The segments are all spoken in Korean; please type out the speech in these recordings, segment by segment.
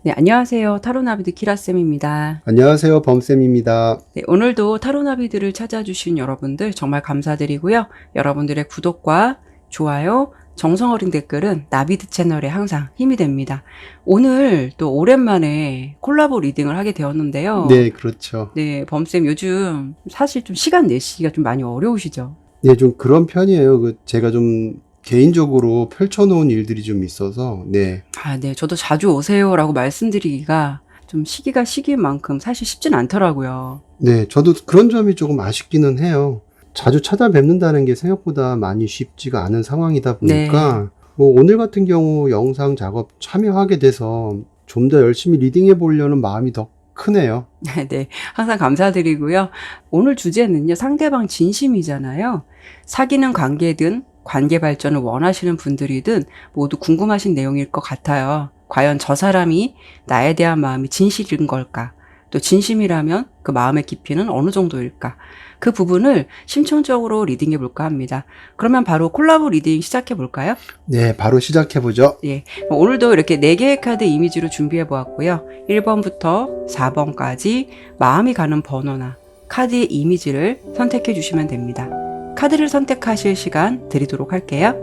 네, 안녕하세요. 타로나비드 키라쌤입니다. 안녕하세요. 범쌤입니다. 네, 오늘도 타로나비드를 찾아주신 여러분들 정말 감사드리고요. 여러분들의 구독과 좋아요, 정성어린 댓글은 나비드 채널에 항상 힘이 됩니다. 오늘 또 오랜만에 콜라보 리딩을 하게 되었는데요. 네, 그렇죠. 네, 범쌤 요즘 사실 좀 시간 내시기가 좀 많이 어려우시죠? 네, 좀 그런 편이에요. 제가 좀 개인적으로 펼쳐놓은 일들이 좀 있어서, 네. 네, 저도 자주 오세요라고 말씀드리기가 좀 시기가 시기인 만큼 사실 쉽진 않더라고요. 네, 저도 그런 점이 조금 아쉽기는 해요. 자주 찾아뵙는다는 게 생각보다 많이 쉽지가 않은 상황이다 보니까, 뭐 오늘 같은 경우 영상 작업 참여하게 돼서 좀 더 열심히 리딩해 보려는 마음이 더 크네요. 네, 항상 감사드리고요. 오늘 주제는요, 상대방 진심이잖아요. 사귀는 관계든 관계 발전을 원하시는 분들이든 모두 궁금하신 내용일 것 같아요. 과연 저 사람이 나에 대한 마음이 진실인 걸까? 또 진심이라면 그 마음의 깊이는 어느 정도일까? 그 부분을 심층적으로 리딩해 볼까 합니다. 그러면 바로 콜라보 리딩 시작해 볼까요? 네, 바로 시작해보죠. 예, 오늘도 이렇게 4개의 카드 이미지로 준비해 보았고요. 1번부터 4번까지 마음이 가는 번호나 카드의 이미지를 선택해 주시면 됩니다. 카드를 선택하실 시간 드리도록 할게요.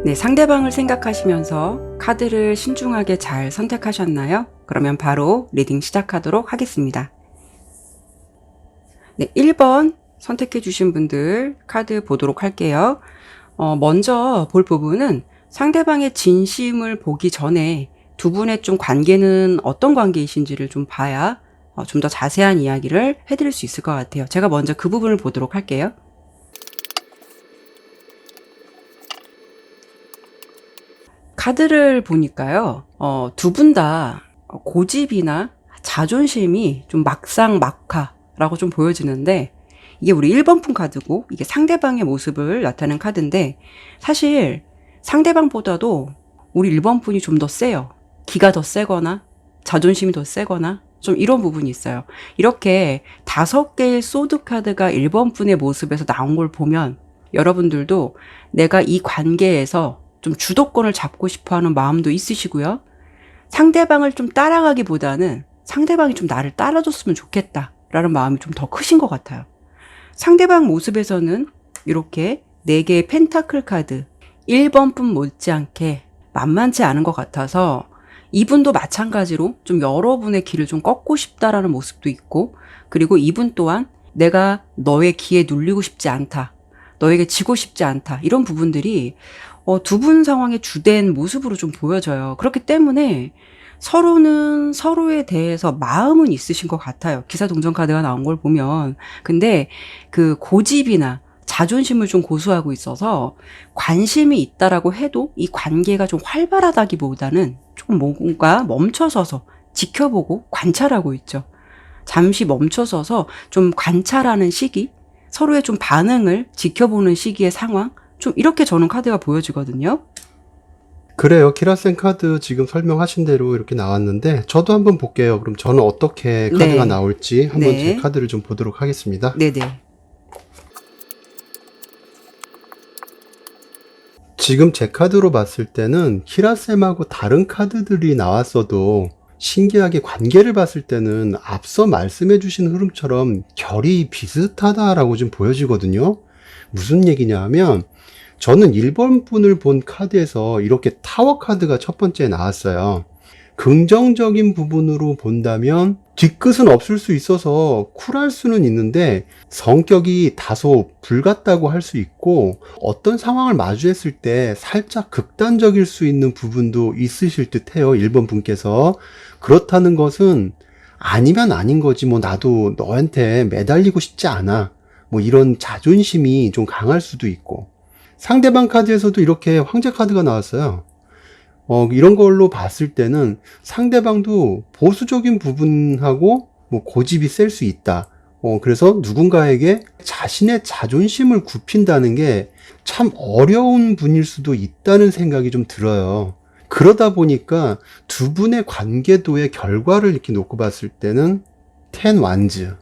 네, 상대방을 생각하시면서 카드를 신중하게 잘 선택하셨나요? 그러면 바로 리딩 시작하도록 하겠습니다. 네, 1번 선택해 주신 분들 카드 보도록 할게요. 먼저 볼 부분은 상대방의 진심을 보기 전에 두 분의 좀 관계는 어떤 관계이신지를 좀 봐야 좀 더 자세한 이야기를 해드릴 수 있을 것 같아요. 제가 먼저 그 부분을 보도록 할게요. 카드를 보니까요, 두 분 다 고집이나 자존심이 좀 막상막하라고 좀 보여지는데, 이게 우리 1번풍 카드고, 이게 상대방의 모습을 나타내는 카드인데, 사실 상대방보다도 우리 1번분이 좀 더 세요. 기가 더 세거나, 자존심이 더 세거나, 좀 이런 부분이 있어요. 이렇게 5개의 소드 카드가 1번분의 모습에서 나온 걸 보면, 여러분들도 내가 이 관계에서 좀 주도권을 잡고 싶어 하는 마음도 있으시고요. 상대방을 좀 따라가기보다는 상대방이 좀 나를 따라줬으면 좋겠다라는 마음이 좀 더 크신 것 같아요. 상대방 모습에서는 이렇게 4개의 펜타클 카드, 1번뿐 못지않게 만만치 않은 것 같아서 이분도 마찬가지로 좀 여러분의 길을 좀 꺾고 싶다라는 모습도 있고, 그리고 이분 또한 내가 너의 기에 눌리고 싶지 않다, 너에게 지고 싶지 않다, 이런 부분들이 두 분 상황의 주된 모습으로 좀 보여져요. 그렇기 때문에 서로는 서로에 대해서 마음은 있으신 것 같아요. 기사 동전 카드가 나온 걸 보면. 근데 그 고집이나 자존심을 좀 고수하고 있어서 관심이 있다라고 해도 이 관계가 좀 활발하다기보다는 조금 뭔가 멈춰서서 지켜보고 관찰하고 있죠. 잠시 멈춰서서 좀 관찰하는 시기, 서로의 좀 반응을 지켜보는 시기의 상황, 좀 이렇게 저는 카드가 보여지거든요. 그래요. 키라센 카드 지금 설명하신 대로 이렇게 나왔는데, 저도 한번 볼게요. 그럼 저는 어떻게 카드가 나올지 한번 제 카드를 좀 보도록 하겠습니다. 네네. 지금 제 카드로 봤을 때는 키라쌤하고 다른 카드들이 나왔어도 신기하게 관계를 봤을 때는 앞서 말씀해 주신 흐름처럼 결이 비슷하다라고 좀 보여지거든요. 무슨 얘기냐 하면, 저는 1번 분을 본 카드에서 이렇게 타워 카드가 첫 번째 나왔어요. 긍정적인 부분으로 본다면 뒤끝은 없을 수 있어서 쿨할 수는 있는데 성격이 다소 불같다고 할 수 있고, 어떤 상황을 마주했을 때 살짝 극단적일 수 있는 부분도 있으실 듯 해요. 1번 분께서. 그렇다는 것은 아니면 아닌 거지, 뭐 나도 너한테 매달리고 싶지 않아. 뭐 이런 자존심이 좀 강할 수도 있고. 상대방 카드에서도 이렇게 황제 카드가 나왔어요. 이런 걸로 봤을 때는 상대방도 보수적인 부분하고 뭐 고집이 셀 수 있다. 그래서 누군가에게 자신의 자존심을 굽힌다는 게 참 어려운 분일 수도 있다는 생각이 좀 들어요. 그러다 보니까 두 분의 관계도의 결과를 이렇게 놓고 봤을 때는 텐 완즈.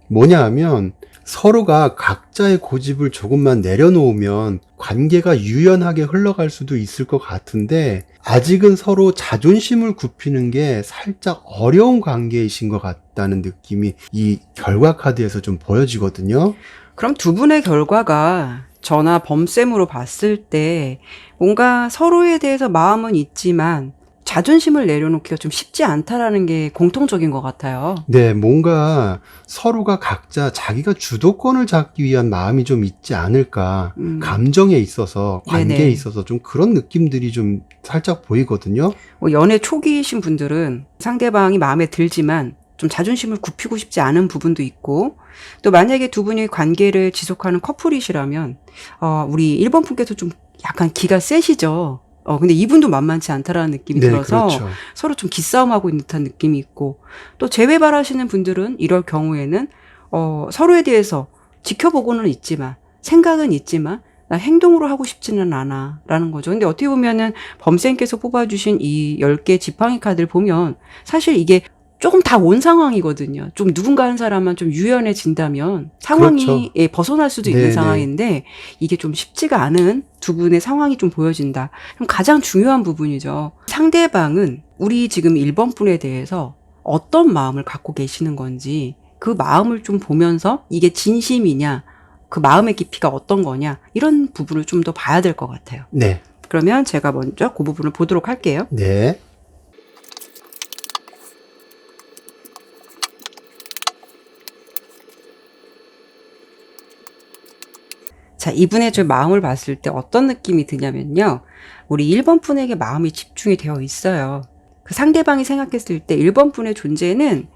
뭐냐 하면 서로가 각자의 고집을 조금만 내려놓으면 관계가 유연하게 흘러갈 수도 있을 것 같은데 아직은 서로 자존심을 굽히는 게 살짝 어려운 관계이신 것 같다는 느낌이 이 결과 카드에서 좀 보여지거든요. 그럼 두 분의 결과가 저나 범쌤으로 봤을 때 뭔가 서로에 대해서 마음은 있지만 자존심을 내려놓기가 좀 쉽지 않다라는 게 공통적인 것 같아요. 네, 뭔가 서로가 각자 자기가 주도권을 잡기 위한 마음이 좀 있지 않을까. 감정에 있어서, 관계에 네네. 있어서 좀 그런 느낌들이 좀 살짝 보이거든요. 뭐 연애 초기이신 분들은 상대방이 마음에 들지만 좀 자존심을 굽히고 싶지 않은 부분도 있고, 또 만약에 두 분이 관계를 지속하는 커플이시라면 우리 1번 분께서 좀 약간 기가 세시죠. 근데 이분도 만만치 않다라는 느낌이 네, 들어서 그렇죠. 서로 좀 기싸움하고 있는 듯한 느낌이 있고, 또 재회발 하시는 분들은 이럴 경우에는 서로에 대해서 지켜보고는 있지만, 생각은 있지만 나 행동으로 하고 싶지는 않아 라는 거죠. 근데 어떻게 보면은 범쌤께서 뽑아주신 이 10개 지팡이 카드를 보면 사실 이게 조금 다 온 상황이거든요. 좀 누군가 한 사람만 좀 유연해진다면 상황이 그렇죠. 예, 벗어날 수도 있는 네네. 상황인데 이게 좀 쉽지가 않은 두 분의 상황이 좀 보여진다. 그럼 가장 중요한 부분이죠. 상대방은 우리 지금 1번 분에 대해서 어떤 마음을 갖고 계시는 건지 그 마음을 좀 보면서 이게 진심이냐, 그 마음의 깊이가 어떤 거냐 이런 부분을 좀 더 봐야 될 것 같아요. 네. 그러면 제가 먼저 그 부분을 보도록 할게요. 네. 자, 이분의 저 마음을 봤을 때 어떤 느낌이 드냐면요. 우리 1번 분에게 마음이 집중이 되어 있어요. 그 상대방이 생각했을 때 1번 분의 존재는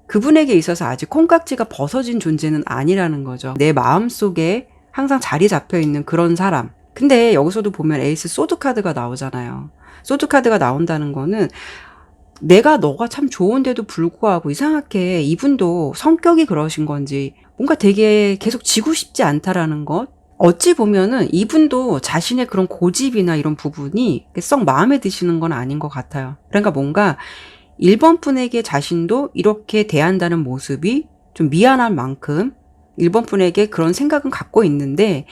그분에게 있어서 아직 콩깍지가 벗어진 존재는 아니라는 거죠. 내 마음 속에 항상 자리 잡혀 있는 그런 사람. 근데 여기서도 보면 에이스 소드 카드가 나오잖아요. 소드 카드가 나온다는 거는 내가 너가 참 좋은데도 불구하고 이상하게 이분도 성격이 그러신 건지 뭔가 되게 계속 지고 싶지 않다라는 것. 어찌 보면은 이분도 자신의 그런 고집이나 이런 부분이 썩 마음에 드시는 건 아닌 것 같아요. 그러니까 뭔가 1번 분에게 자신도 이렇게 대한다는 모습이 좀 미안한 만큼 1번 분에게 그런 생각은 갖고 있는데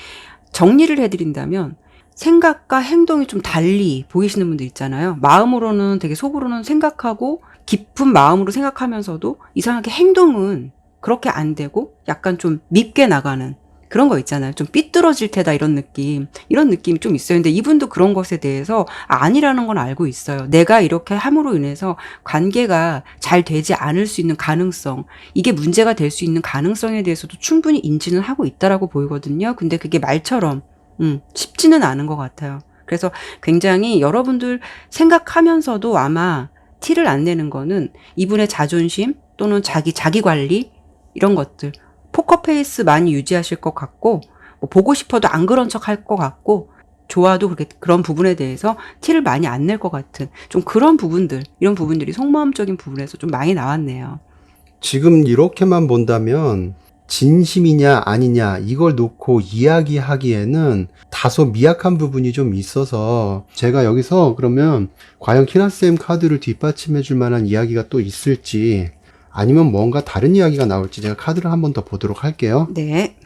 정리를 해드린다면 생각과 행동이 좀 달리 보이시는 분들 있잖아요. 마음으로는 되게 속으로는 생각하고 깊은 마음으로 생각하면서도 이상하게 행동은 그렇게 안 되고 약간 좀 밉게 나가는 그런 거 있잖아요. 좀 삐뚤어질 테다 이런 느낌이 좀 있어요. 근데 이분도 그런 것에 대해서 아니라는 건 알고 있어요. 내가 이렇게 함으로 인해서 관계가 잘 되지 않을 수 있는 가능성, 이게 문제가 될 수 있는 가능성에 대해서도 충분히 인지는 하고 있다라고 보이거든요. 근데 그게 말처럼 쉽지는 않은 것 같아요. 그래서 굉장히 여러분들 생각하면서도 아마 티를 안 내는 거는 이분의 자존심 또는 자기 관리 이런 것들 포커페이스 많이 유지하실 것 같고 뭐 보고 싶어도 안 그런 척 할 것 같고 좋아도 그렇게 그런 부분에 대해서 티를 많이 안 낼 것 같은 좀 그런 부분들 이런 부분들이 속마음적인 부분에서 좀 많이 나왔네요. 지금 이렇게만 본다면 진심이냐 아니냐 이걸 놓고 이야기하기에는 다소 미약한 부분이 좀 있어서 제가 여기서 그러면 과연 키나쌤 카드를 뒷받침해 줄 만한 이야기가 또 있을지 아니면 뭔가 다른 이야기가 나올지 제가 카드를 한 번 더 보도록 할게요. 네.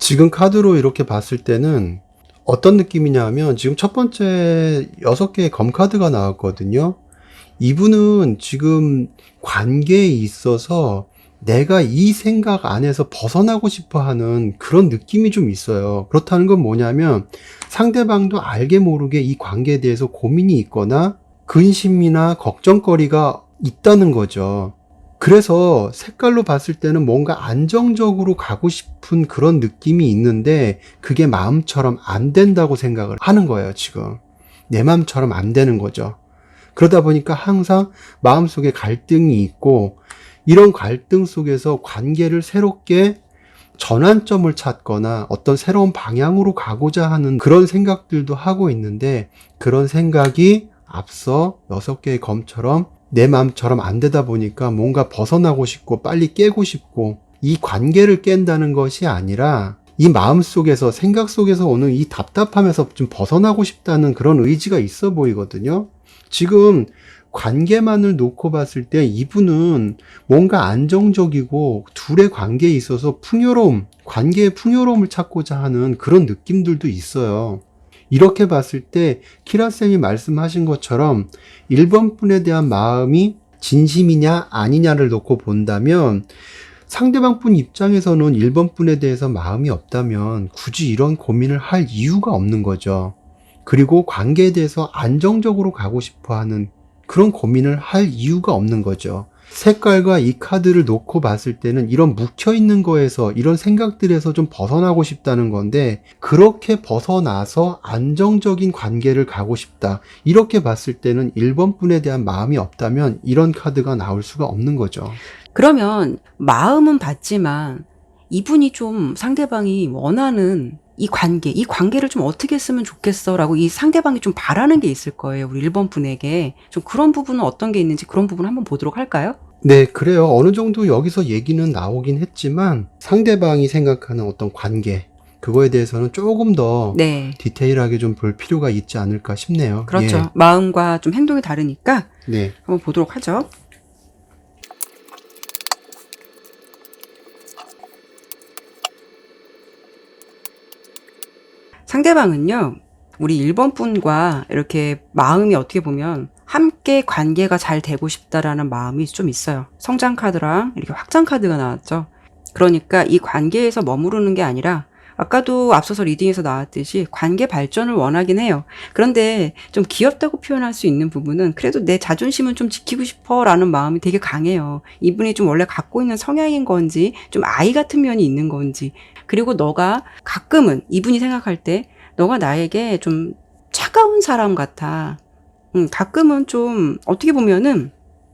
지금 카드로 이렇게 봤을 때는 어떤 느낌이냐 하면 지금 첫 번째 6개의 검카드가 나왔거든요. 이분은 지금 관계에 있어서 내가 이 생각 안에서 벗어나고 싶어 하는 그런 느낌이 좀 있어요. 그렇다는 건 뭐냐면 상대방도 알게 모르게 이 관계에 대해서 고민이 있거나 근심이나 걱정거리가 있다는 거죠. 그래서 색깔로 봤을 때는 뭔가 안정적으로 가고 싶은 그런 느낌이 있는데 그게 마음처럼 안 된다고 생각을 하는 거예요, 지금. 내 마음처럼 안 되는 거죠. 그러다 보니까 항상 마음속에 갈등이 있고 이런 갈등 속에서 관계를 새롭게 전환점을 찾거나 어떤 새로운 방향으로 가고자 하는 그런 생각들도 하고 있는데 그런 생각이 앞서 6개의 검처럼 내 마음처럼 안 되다 보니까 뭔가 벗어나고 싶고 빨리 깨고 싶고 이 관계를 깬다는 것이 아니라 이 마음 속에서 생각 속에서 오는 이 답답함에서 좀 벗어나고 싶다는 그런 의지가 있어 보이거든요. 지금 관계만을 놓고 봤을 때 이분은 뭔가 안정적이고 둘의 관계에 있어서 풍요로움, 관계의 풍요로움을 찾고자 하는 그런 느낌들도 있어요. 이렇게 봤을 때 키라쌤이 말씀하신 것처럼 1번 분에 대한 마음이 진심이냐 아니냐를 놓고 본다면 상대방 분 입장에서는 1번 분에 대해서 마음이 없다면 굳이 이런 고민을 할 이유가 없는 거죠. 그리고 관계에 대해서 안정적으로 가고 싶어 하는 그런 고민을 할 이유가 없는 거죠. 색깔과 이 카드를 놓고 봤을 때는 이런 묵혀있는 거에서 이런 생각들에서 좀 벗어나고 싶다는 건데 그렇게 벗어나서 안정적인 관계를 가고 싶다. 이렇게 봤을 때는 1번 분에 대한 마음이 없다면 이런 카드가 나올 수가 없는 거죠. 그러면 마음은 받지만 이분이 좀 상대방이 원하는 이 관계를 좀 어떻게 했으면 좋겠어 라고 이 상대방이 좀 바라는 게 있을 거예요. 우리 1번 분에게. 좀 그런 부분은 어떤 게 있는지 그런 부분 한번 보도록 할까요? 네, 그래요. 어느 정도 여기서 얘기는 나오긴 했지만 상대방이 생각하는 어떤 관계, 그거에 대해서는 조금 더 네. 디테일하게 좀 볼 필요가 있지 않을까 싶네요. 그렇죠. 예. 마음과 좀 행동이 다르니까 네. 한번 보도록 하죠. 상대방은요, 우리 1번 분과 이렇게 마음이 어떻게 보면 함께 관계가 잘 되고 싶다라는 마음이 좀 있어요. 성장 카드랑 이렇게 확장 카드가 나왔죠. 그러니까 이 관계에서 머무르는 게 아니라 아까도 앞서서 리딩에서 나왔듯이 관계 발전을 원하긴 해요. 그런데 좀 귀엽다고 표현할 수 있는 부분은 그래도 내 자존심은 좀 지키고 싶어 라는 마음이 되게 강해요. 이분이 좀 원래 갖고 있는 성향인 건지 좀 아이 같은 면이 있는 건지 그리고 너가 가끔은 이분이 생각할 때 너가 나에게 좀 차가운 사람 같아. 가끔은 좀 어떻게 보면은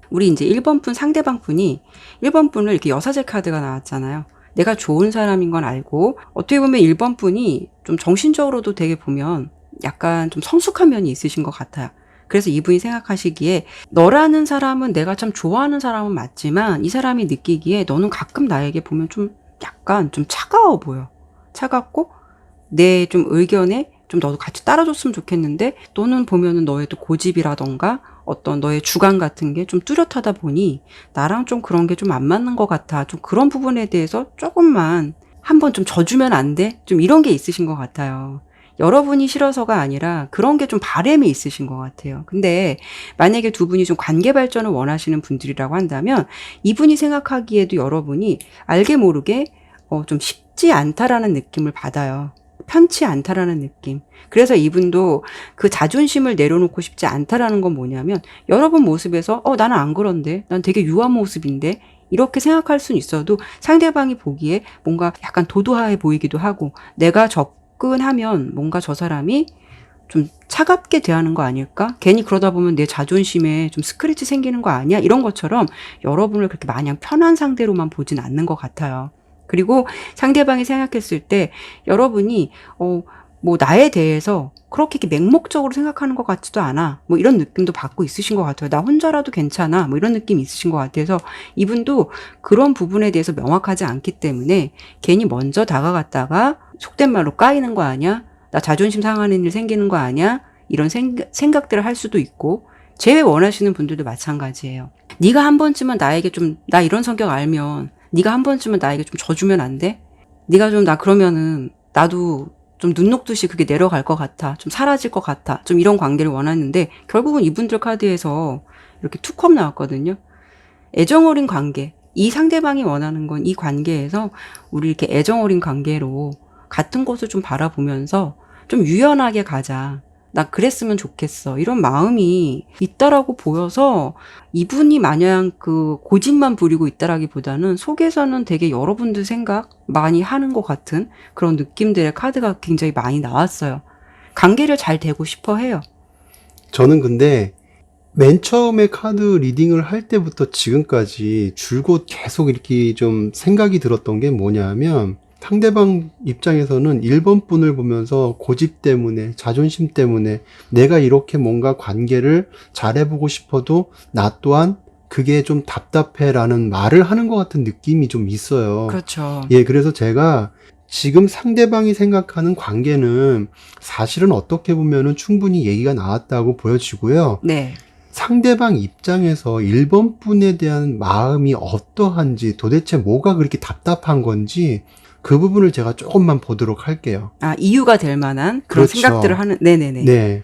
우리 이제 1번 분 상대방 분이 1번 분을 이렇게 여사제 카드가 나왔잖아요. 내가 좋은 사람인 건 알고 어떻게 보면 1번 분이 좀 정신적으로도 되게 보면 약간 좀 성숙한 면이 있으신 것 같아요. 그래서 이분이 생각하시기에 너라는 사람은 내가 참 좋아하는 사람은 맞지만 이 사람이 느끼기에 너는 가끔 나에게 보면 좀 약간 좀 차가워 보여. 차갑고 내 좀 의견에 좀 너도 같이 따라줬으면 좋겠는데 너는 보면은 너의 또 고집이라던가 어떤 너의 주관 같은 게 좀 뚜렷하다 보니 나랑 좀 그런 게 좀 안 맞는 것 같아. 좀 그런 부분에 대해서 조금만 한번 좀 져주면 안 돼? 좀 이런 게 있으신 것 같아요. 여러분이 싫어서가 아니라 그런 게 좀 바람이 있으신 것 같아요. 근데 만약에 두 분이 좀 관계 발전을 원하시는 분들이라고 한다면 이분이 생각하기에도 여러분이 알게 모르게 좀 쉽지 않다라는 느낌을 받아요. 편치 않다라는 느낌. 그래서 이분도 그 자존심을 내려놓고 싶지 않다라는 건 뭐냐면 여러분 모습에서 나는 안 그런데 난 되게 유한 모습인데 이렇게 생각할 수는 있어도 상대방이 보기에 뭔가 약간 도도하게 보이기도 하고 내가 접근하면 뭔가 저 사람이 좀 차갑게 대하는 거 아닐까? 괜히 그러다 보면 내 자존심에 좀 스크래치 생기는 거 아니야? 이런 것처럼 여러분을 그렇게 마냥 편한 상대로만 보진 않는 것 같아요. 그리고 상대방이 생각했을 때 여러분이 뭐 나에 대해서 그렇게 맹목적으로 생각하는 것 같지도 않아. 뭐 이런 느낌도 받고 있으신 것 같아요. 나 혼자라도 괜찮아. 뭐 이런 느낌이 있으신 것 같아서 이분도 그런 부분에 대해서 명확하지 않기 때문에 괜히 먼저 다가갔다가 속된 말로 까이는 거 아니야? 나 자존심 상하는 일 생기는 거 아니야? 이런 생각들을 할 수도 있고 재회 원하시는 분들도 마찬가지예요. 네가 한 번쯤은 나에게 좀 나 이런 성격 알면 네가 한 번쯤은 나에게 좀 져주면 안 돼? 네가 좀 나 그러면은 나도 좀 눈 녹듯이 그게 내려갈 것 같아. 좀 사라질 것 같아. 좀 이런 관계를 원하는데 결국은 이분들 카드에서 이렇게 투컵 나왔거든요. 애정 어린 관계. 이 상대방이 원하는 건 이 관계에서 우리 이렇게 애정 어린 관계로 같은 곳을 좀 바라보면서 좀 유연하게 가자. 나 그랬으면 좋겠어. 이런 마음이 있다라고 보여서 이분이 마냥 그 고집만 부리고 있다라기보다는 속에서는 되게 여러분들 생각 많이 하는 것 같은 그런 느낌들의 카드가 굉장히 많이 나왔어요. 관계를 잘 되고 싶어 해요. 저는 근데 맨 처음에 카드 리딩을 할 때부터 지금까지 줄곧 계속 이렇게 좀 생각이 들었던 게 뭐냐면, 상대방 입장에서는 1번 분을 보면서 고집 때문에, 자존심 때문에 내가 이렇게 뭔가 관계를 잘해보고 싶어도 나 또한 그게 좀 답답해라는 말을 하는 것 같은 느낌이 좀 있어요. 그렇죠. 예, 그래서 제가 지금 상대방이 생각하는 관계는 사실은 어떻게 보면은 충분히 얘기가 나왔다고 보여지고요. 네. 상대방 입장에서 1번 분에 대한 마음이 어떠한지, 도대체 뭐가 그렇게 답답한 건지 그 부분을 제가 조금만 보도록 할게요. 아, 이유가 될 만한 그런 그렇죠. 생각들을 하는, 네네네. 네.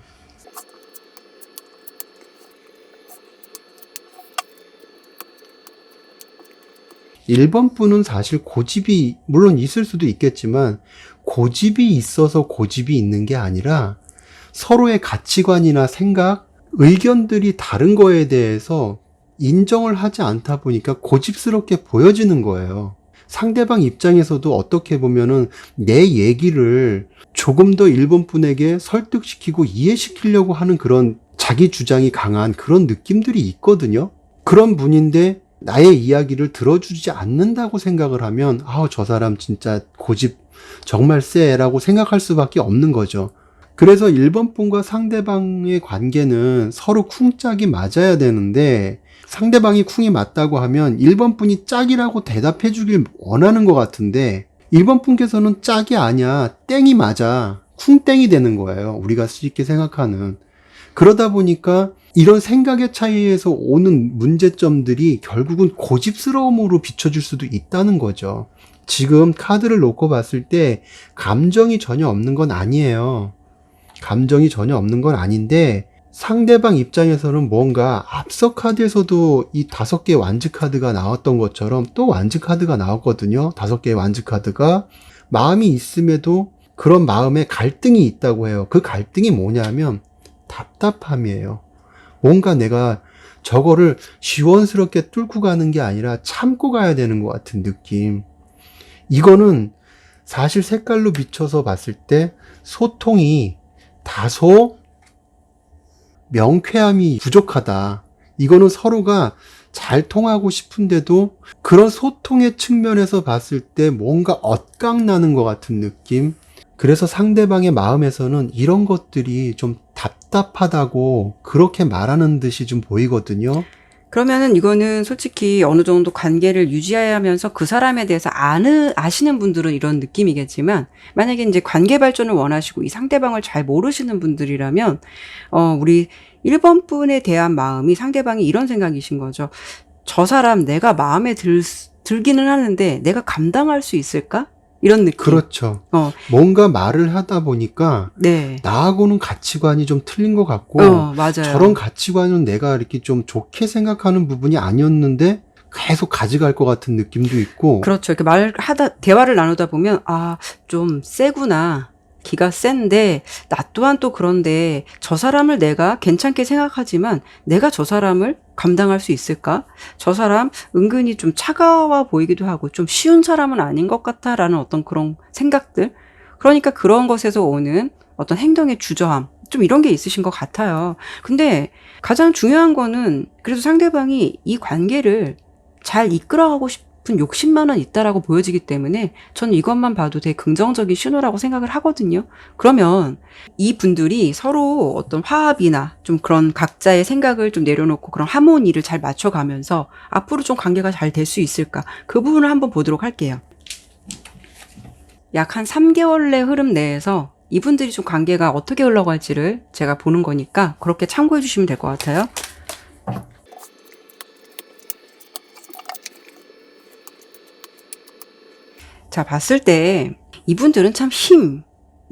일 번 분은 사실 고집이 물론 있을 수도 있겠지만, 고집이 있어서 고집이 있는 게 아니라 서로의 가치관이나 생각, 의견들이 다른 거에 대해서 인정을 하지 않다 보니까 고집스럽게 보여지는 거예요. 상대방 입장에서도 어떻게 보면은 내 얘기를 조금 더 일본 분에게 설득시키고 이해시키려고 하는 그런 자기 주장이 강한 그런 느낌들이 있거든요. 그런 분인데 나의 이야기를 들어주지 않는다고 생각을 하면, 저 사람 진짜 고집 정말 세라고 생각할 수밖에 없는 거죠. 그래서 1번 분과 상대방의 관계는 서로 쿵짝이 맞아야 되는데, 상대방이 쿵이 맞다고 하면 1번 분이 짝이라고 대답해 주길 원하는 것 같은데, 1번 분께서는 짝이 아니야, 땡이 맞아, 쿵땡이 되는 거예요. 우리가 쉽게 생각하는. 그러다 보니까 이런 생각의 차이에서 오는 문제점들이 결국은 고집스러움으로 비춰질 수도 있다는 거죠. 지금 카드를 놓고 봤을 때 감정이 전혀 없는 건 아니에요. 감정이 전혀 없는 건 아닌데, 상대방 입장에서는 뭔가 앞서 카드에서도 이 5개의 완즈 카드가 나왔던 것처럼 또 완즈 카드가 나왔거든요. 5개의 완즈 카드가 마음이 있음에도 그런 마음에 갈등이 있다고 해요. 그 갈등이 뭐냐면 답답함이에요. 뭔가 내가 저거를 시원스럽게 뚫고 가는 게 아니라 참고 가야 되는 것 같은 느낌. 이거는 사실 색깔로 비춰서 봤을 때 소통이 다소 명쾌함이 부족하다. 이거는 서로가 잘 통하고 싶은데도 그런 소통의 측면에서 봤을 때 뭔가 엇각나는 것 같은 느낌. 그래서 상대방의 마음에서는 이런 것들이 좀 답답하다고 그렇게 말하는 듯이 좀 보이거든요. 그러면은 이거는 솔직히 어느 정도 관계를 유지하면서 그 사람에 대해서 아시는 분들은 이런 느낌이겠지만, 만약에 이제 관계 발전을 원하시고 이 상대방을 잘 모르시는 분들이라면, 우리 1번 분에 대한 마음이 상대방이 이런 생각이신 거죠. 저 사람 내가 마음에 들기는 하는데 내가 감당할 수 있을까? 이런 느낌. 그렇죠. 뭔가 말을 하다 보니까 네. 나하고는 가치관이 좀 틀린 것 같고, 맞아요. 저런 가치관은 내가 이렇게 좀 좋게 생각하는 부분이 아니었는데 계속 가져갈 것 같은 느낌도 있고. 그렇죠. 이렇게 대화를 나누다 보면, 좀 세구나. 기가 센데, 나 또한 또 그런데, 저 사람을 내가 괜찮게 생각하지만, 내가 저 사람을 감당할 수 있을까? 저 사람 은근히 좀 차가워 보이기도 하고, 좀 쉬운 사람은 아닌 것 같아. 라는 어떤 그런 생각들. 그러니까 그런 것에서 오는 어떤 행동의 주저함. 좀 이런 게 있으신 것 같아요. 근데 가장 중요한 거는, 그래도 상대방이 이 관계를 잘 이끌어가고 싶은 욕심만은 있다라고 보여지기 때문에 저는 이것만 봐도 되게 긍정적인 신호라고 생각을 하거든요. 그러면 이 분들이 서로 어떤 화합이나 좀 그런 각자의 생각을 좀 내려놓고 그런 하모니를 잘 맞춰가면서 앞으로 좀 관계가 잘 될 수 있을까? 그 부분을 한번 보도록 할게요. 약 한 3개월 내 흐름 내에서 이분들이 좀 관계가 어떻게 흘러갈지를 제가 보는 거니까 그렇게 참고해 주시면 될 것 같아요. 자, 봤을 때 이분들은 참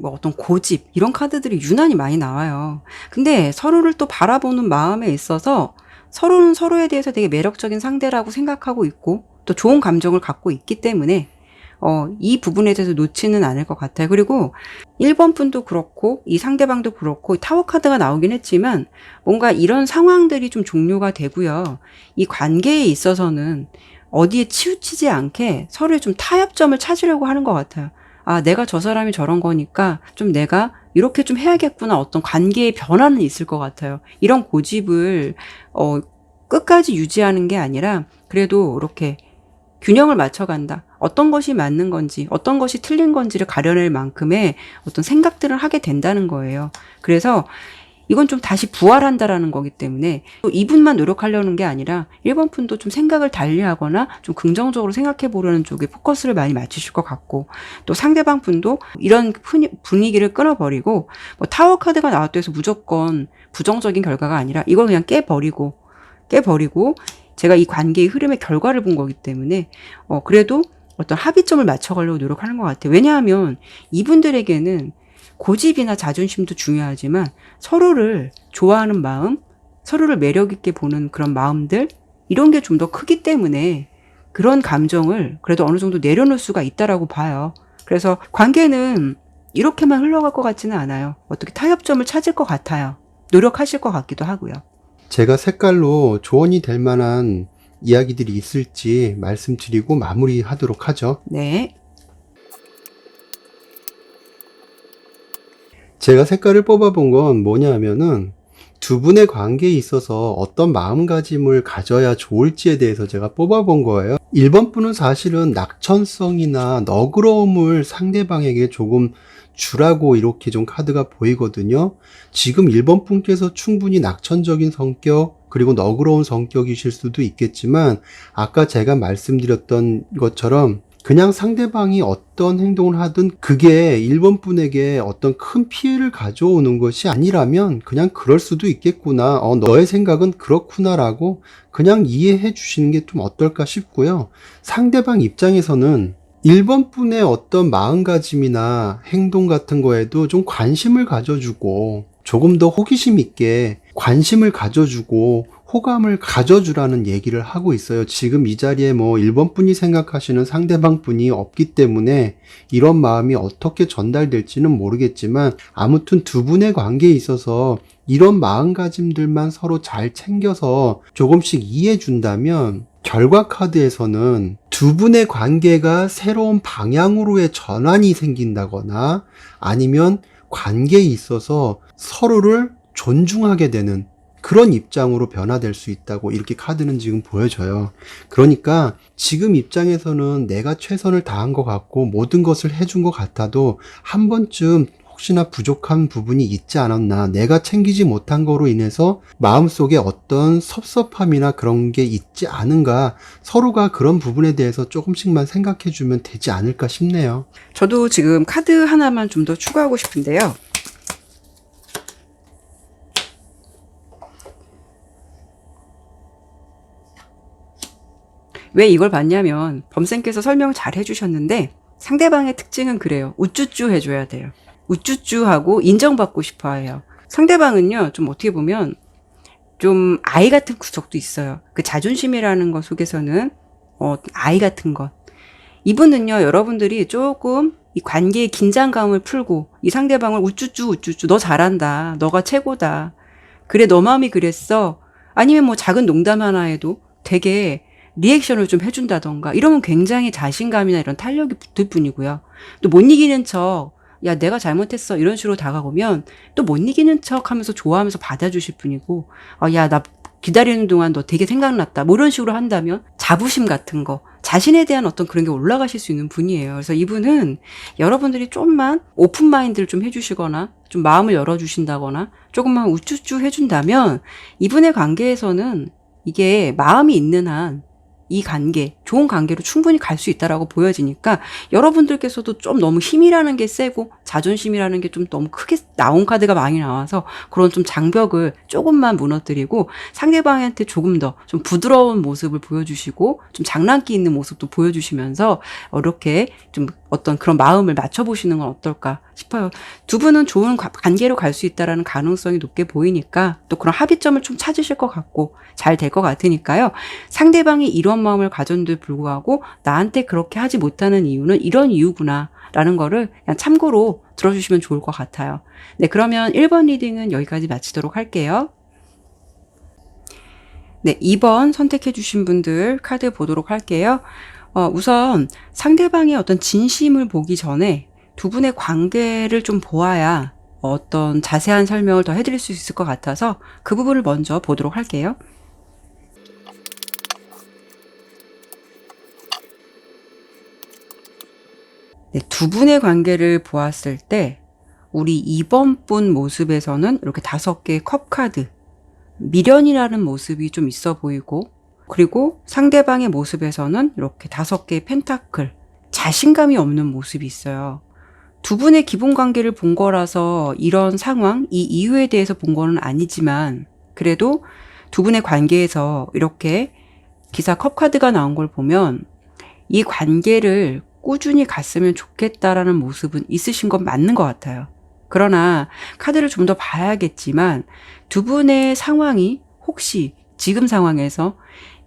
어떤 고집 이런 카드들이 유난히 많이 나와요. 근데 서로를 또 바라보는 마음에 있어서 서로는 서로에 대해서 되게 매력적인 상대라고 생각하고 있고 또 좋은 감정을 갖고 있기 때문에 이 부분에 대해서 놓지는 않을 것 같아요. 그리고 1번 분도 그렇고 이 상대방도 그렇고 타워 카드가 나오긴 했지만 뭔가 이런 상황들이 좀 종료가 되고요. 이 관계에 있어서는 어디에 치우치지 않게 서로의 좀 타협점을 찾으려고 하는 것 같아요. 아, 내가 저 사람이 저런 거니까 좀 내가 이렇게 좀 해야겠구나. 어떤 관계의 변화는 있을 것 같아요. 이런 고집을 끝까지 유지하는 게 아니라 그래도 이렇게 균형을 맞춰간다. 어떤 것이 맞는 건지, 어떤 것이 틀린 건지를 가려낼 만큼의 어떤 생각들을 하게 된다는 거예요. 그래서 이건 좀 다시 부활한다라는 거기 때문에 또 이분만 노력하려는 게 아니라 1번 분도 좀 생각을 달리하거나 좀 긍정적으로 생각해 보려는 쪽에 포커스를 많이 맞추실 것 같고 또 상대방 분도 이런 분위기를 끊어버리고 뭐 타워 카드가 나왔다고 해서 무조건 부정적인 결과가 아니라 이걸 그냥 깨버리고 제가 이 관계의 흐름의 결과를 본 거기 때문에 그래도 어떤 합의점을 맞춰가려고 노력하는 것 같아요. 왜냐하면 이분들에게는 고집이나 자존심도 중요하지만 서로를 좋아하는 마음, 서로를 매력 있게 보는 그런 마음들 이런 게 좀 더 크기 때문에 그런 감정을 그래도 어느 정도 내려놓을 수가 있다라고 봐요. 그래서 관계는 이렇게만 흘러갈 것 같지는 않아요. 어떻게 타협점을 찾을 것 같아요. 노력하실 것 같기도 하고요. 제가 색깔로 조언이 될 만한 이야기들이 있을지 말씀드리고 마무리하도록 하죠. 네. 제가 색깔을 뽑아본 건 뭐냐 하면은 두 분의 관계에 있어서 어떤 마음가짐을 가져야 좋을지에 대해서 제가 뽑아본 거예요. 1번 분은 사실은 낙천성이나 너그러움을 상대방에게 조금 주라고 이렇게 좀 카드가 보이거든요. 지금 1번 분께서 충분히 낙천적인 성격 그리고 너그러운 성격이실 수도 있겠지만 아까 제가 말씀드렸던 것처럼 그냥 상대방이 어떤 행동을 하든 그게 1번 분에게 어떤 큰 피해를 가져오는 것이 아니라면 그냥 그럴 수도 있겠구나. 너의 생각은 그렇구나라고 그냥 이해해 주시는 게 좀 어떨까 싶고요. 상대방 입장에서는 1번 분의 어떤 마음가짐이나 행동 같은 거에도 좀 관심을 가져주고 조금 더 호기심 있게 관심을 가져주고 호감을 가져주라는 얘기를 하고 있어요. 지금 이 자리에 뭐 1번 분이 생각하시는 상대방 분이 없기 때문에 이런 마음이 어떻게 전달될지는 모르겠지만 아무튼 두 분의 관계에 있어서 이런 마음가짐들만 서로 잘 챙겨서 조금씩 이해해 준다면 결과 카드에서는 두 분의 관계가 새로운 방향으로의 전환이 생긴다거나 아니면 관계에 있어서 서로를 존중하게 되는 그런 입장으로 변화될 수 있다고 이렇게 카드는 지금 보여져요. 그러니까 지금 입장에서는 내가 최선을 다한 것 같고 모든 것을 해준 것 같아도 한 번쯤 혹시나 부족한 부분이 있지 않았나, 내가 챙기지 못한 거로 인해서 마음속에 어떤 섭섭함이나 그런 게 있지 않은가, 서로가 그런 부분에 대해서 조금씩만 생각해 주면 되지 않을까 싶네요. 저도 지금 카드 하나만 좀 더 추가하고 싶은데요. 왜 이걸 봤냐면 범쌤께서 설명 잘 해주셨는데 상대방의 특징은 그래요. 우쭈쭈 해줘야 돼요. 우쭈쭈하고 인정받고 싶어 해요. 상대방은요, 좀 어떻게 보면 좀 아이 같은 구석도 있어요. 그 자존심이라는 것 속에서는 아이 같은 것. 이분은요, 여러분들이 조금 이 관계의 긴장감을 풀고 이 상대방을 우쭈쭈 너 잘한다. 너가 최고다. 그래, 너 마음이 그랬어. 아니면 뭐 작은 농담 하나 해도 되게 리액션을 좀 해준다던가 이러면 굉장히 자신감이나 이런 탄력이 붙을 뿐이고요. 또 못 이기는 척, 야 내가 잘못했어 이런 식으로 다가오면 또 못 이기는 척 하면서 좋아하면서 받아주실 뿐이고, 야 나 기다리는 동안 너 되게 생각났다 뭐 이런 식으로 한다면 자부심 같은 거, 자신에 대한 어떤 그런 게 올라가실 수 있는 분이에요. 그래서 이분은 여러분들이 좀만 오픈 마인드를 좀 해주시거나 좀 마음을 열어주신다거나 조금만 우쭈쭈 해준다면 이분의 관계에서는 이게 마음이 있는 한 이 관계, 좋은 관계로 충분히 갈 수 있다라고 보여지니까 여러분들께서도 좀 너무 힘이라는 게 세고 자존심이라는 게 좀 너무 크게 나온 카드가 많이 나와서 그런 좀 장벽을 조금만 무너뜨리고 상대방한테 조금 더 좀 부드러운 모습을 보여주시고 좀 장난기 있는 모습도 보여주시면서 이렇게 좀 어떤 그런 마음을 맞춰보시는 건 어떨까 싶어요. 두 분은 좋은 관계로 갈 수 있다라는 가능성이 높게 보이니까 또 그런 합의점을 좀 찾으실 것 같고 잘 될 것 같으니까요. 상대방이 이런 마음을 가졌는데 불구하고 나한테 그렇게 하지 못하는 이유는 이런 이유구나 라는 거를 그냥 참고로 들어주시면 좋을 것 같아요. 네, 그러면 1번 리딩은 여기까지 마치도록 할게요. 네, 2번 선택해 주신 분들 카드 보도록 할게요. 우선 상대방의 어떤 진심을 보기 전에 두 분의 관계를 좀 보아야 어떤 자세한 설명을 더 해드릴 수 있을 것 같아서 그 부분을 먼저 보도록 할게요. 네, 두 분의 관계를 보았을 때 우리 2번 분 모습에서는 이렇게 5개의 컵 카드, 미련이라는 모습이 좀 있어 보이고, 그리고 상대방의 모습에서는 이렇게 5개의 펜타클, 자신감이 없는 모습이 있어요. 두 분의 기본 관계를 본 거라서 이런 상황, 이 이유에 대해서 본 거는 아니지만 그래도 두 분의 관계에서 이렇게 기사 컵카드가 나온 걸 보면 이 관계를 꾸준히 갔으면 좋겠다라는 모습은 있으신 건 맞는 것 같아요. 그러나 카드를 좀 더 봐야겠지만 두 분의 상황이 혹시 지금 상황에서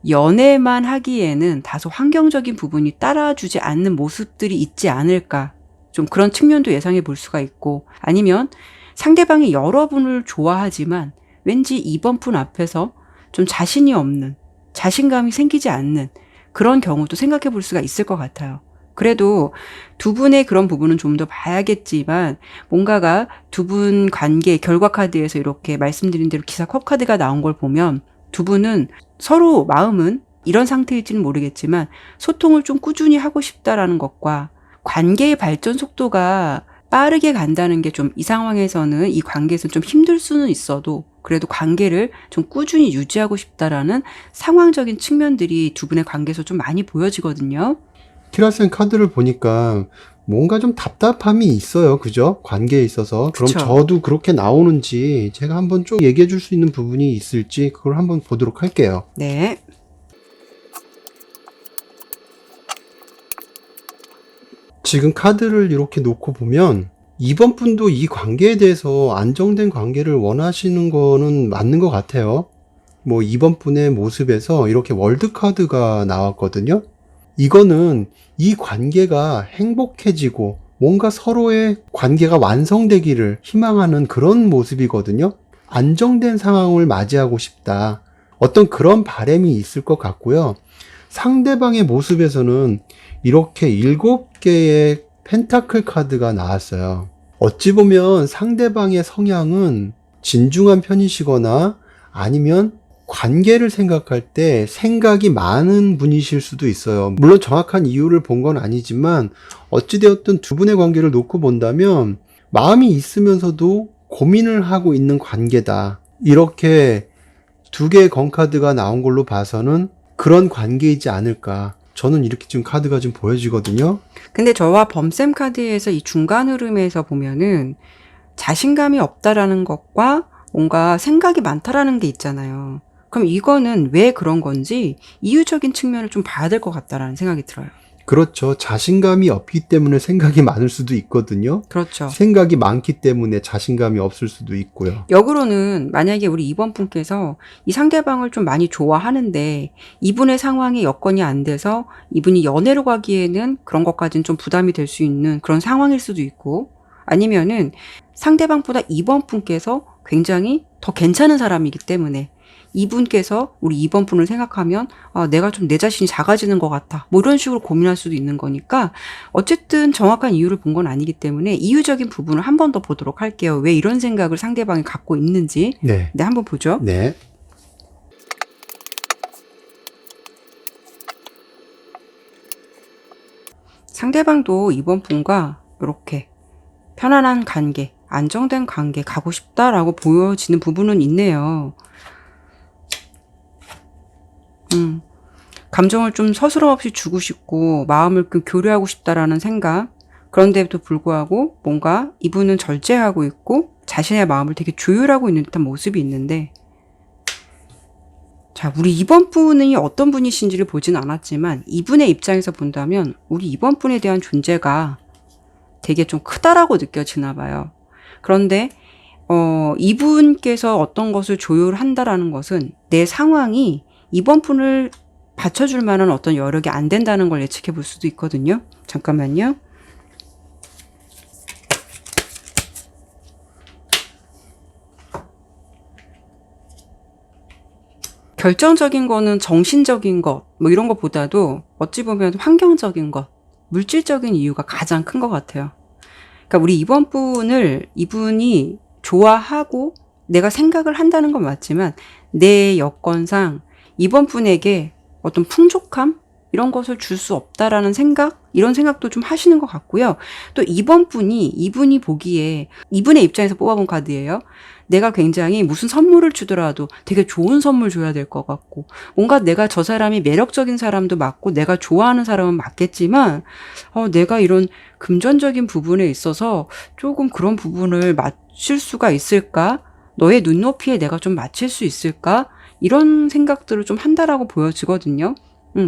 연애만 하기에는 다소 환경적인 부분이 따라주지 않는 모습들이 있지 않을까, 좀 그런 측면도 예상해 볼 수가 있고, 아니면 상대방이 여러분을 좋아하지만 왠지 이번 분 앞에서 좀 자신이 없는, 자신감이 생기지 않는 그런 경우도 생각해 볼 수가 있을 것 같아요. 그래도 두 분의 그런 부분은 좀 더 봐야겠지만 뭔가가 두 분 관계 결과 카드에서 이렇게 말씀드린 대로 기사 컵 카드가 나온 걸 보면 두 분은 서로 마음은 이런 상태일지는 모르겠지만 소통을 좀 꾸준히 하고 싶다라는 것과 관계의 발전 속도가 빠르게 간다는 게 좀 이 상황에서는 이 관계에서는 좀 힘들 수는 있어도 그래도 관계를 좀 꾸준히 유지하고 싶다라는 상황적인 측면들이 두 분의 관계에서 좀 많이 보여지거든요. 키라센 카드를 보니까 뭔가 좀 답답함이 있어요. 그죠? 관계에 있어서. 그럼 그쵸. 저도 그렇게 나오는지 제가 한번 좀 얘기해 줄 수 있는 부분이 있을지 그걸 한번 보도록 할게요. 네. 지금 카드를 이렇게 놓고 보면 이번 분도 이 관계에 대해서 안정된 관계를 원하시는 거는 맞는 것 같아요. 뭐 이번 분의 모습에서 이렇게 월드 카드가 나왔거든요. 이거는 이 관계가 행복해지고 뭔가 서로의 관계가 완성되기를 희망하는 그런 모습이거든요. 안정된 상황을 맞이하고 싶다. 어떤 그런 바람이 있을 것 같고요. 상대방의 모습에서는 이렇게 7개의 펜타클 카드가 나왔어요. 어찌 보면 상대방의 성향은 진중한 편이시거나 아니면 관계를 생각할 때 생각이 많은 분이실 수도 있어요. 물론 정확한 이유를 본 건 아니지만 어찌되었든 두 분의 관계를 놓고 본다면 마음이 있으면서도 고민을 하고 있는 관계다. 이렇게 2개의 건카드가 나온 걸로 봐서는 그런 관계이지 않을까. 저는 이렇게 지금 카드가 좀 보여지거든요. 근데 저와 범쌤 카드에서 이 중간 흐름에서 보면은 자신감이 없다라는 것과 뭔가 생각이 많다라는 게 있잖아요. 그럼 이거는 왜 그런 건지 이유적인 측면을 좀 봐야 될 것 같다라는 생각이 들어요. 그렇죠. 자신감이 없기 때문에 생각이 많을 수도 있거든요. 그렇죠. 생각이 많기 때문에 자신감이 없을 수도 있고요. 역으로는 만약에 우리 2번 분께서 이 상대방을 좀 많이 좋아하는데 이분의 상황이 여건이 안 돼서 이분이 연애로 가기에는 그런 것까지는 좀 부담이 될 수 있는 그런 상황일 수도 있고, 아니면은 상대방보다 2번 분께서 굉장히 더 괜찮은 사람이기 때문에 이분께서 우리 2번 분을 생각하면 내가 좀 내 자신이 작아지는 것 같아, 뭐 이런 식으로 고민할 수도 있는 거니까 어쨌든 정확한 이유를 본 건 아니기 때문에 이유적인 부분을 한 번 더 보도록 할게요. 왜 이런 생각을 상대방이 갖고 있는지. 네. 네, 한번 보죠. 네. 상대방도 2번 분과 이렇게 편안한 관계, 안정된 관계 가고 싶다라고 보여지는 부분은 있네요. 감정을 좀 서스럼 없이 주고 싶고 마음을 좀 교류하고 싶다라는 생각. 그런데도 불구하고 뭔가 이분은 절제하고 있고 자신의 마음을 되게 조율하고 있는 듯한 모습이 있는데, 자, 우리 이번 분이 어떤 분이신지를 보진 않았지만 이분의 입장에서 본다면 우리 이번 분에 대한 존재가 되게 좀 크다라고 느껴지나 봐요. 그런데 이분께서 어떤 것을 조율한다라는 것은 내 상황이 이번 분을 받쳐줄 만한 어떤 여력이 안 된다는 걸 예측해 볼 수도 있거든요. 잠깐만요. 결정적인 거는 정신적인 것, 뭐 이런 것보다도 어찌 보면 환경적인 것, 물질적인 이유가 가장 큰 것 같아요. 그러니까 우리 이번 분을 이분이 좋아하고 내가 생각을 한다는 건 맞지만 내 여건상 이번 분에게 어떤 풍족함? 이런 것을 줄 수 없다라는 생각? 이런 생각도 좀 하시는 것 같고요. 또 이분이 보기에 이분의 입장에서 뽑아본 카드예요. 내가 굉장히 무슨 선물을 주더라도 되게 좋은 선물 줘야 될 것 같고 뭔가 내가 저 사람이 매력적인 사람도 맞고 내가 좋아하는 사람은 맞겠지만 내가 이런 금전적인 부분에 있어서 조금 그런 부분을 맞출 수가 있을까? 너의 눈높이에 내가 좀 맞출 수 있을까? 이런 생각들을 좀 한다라고 보여지거든요.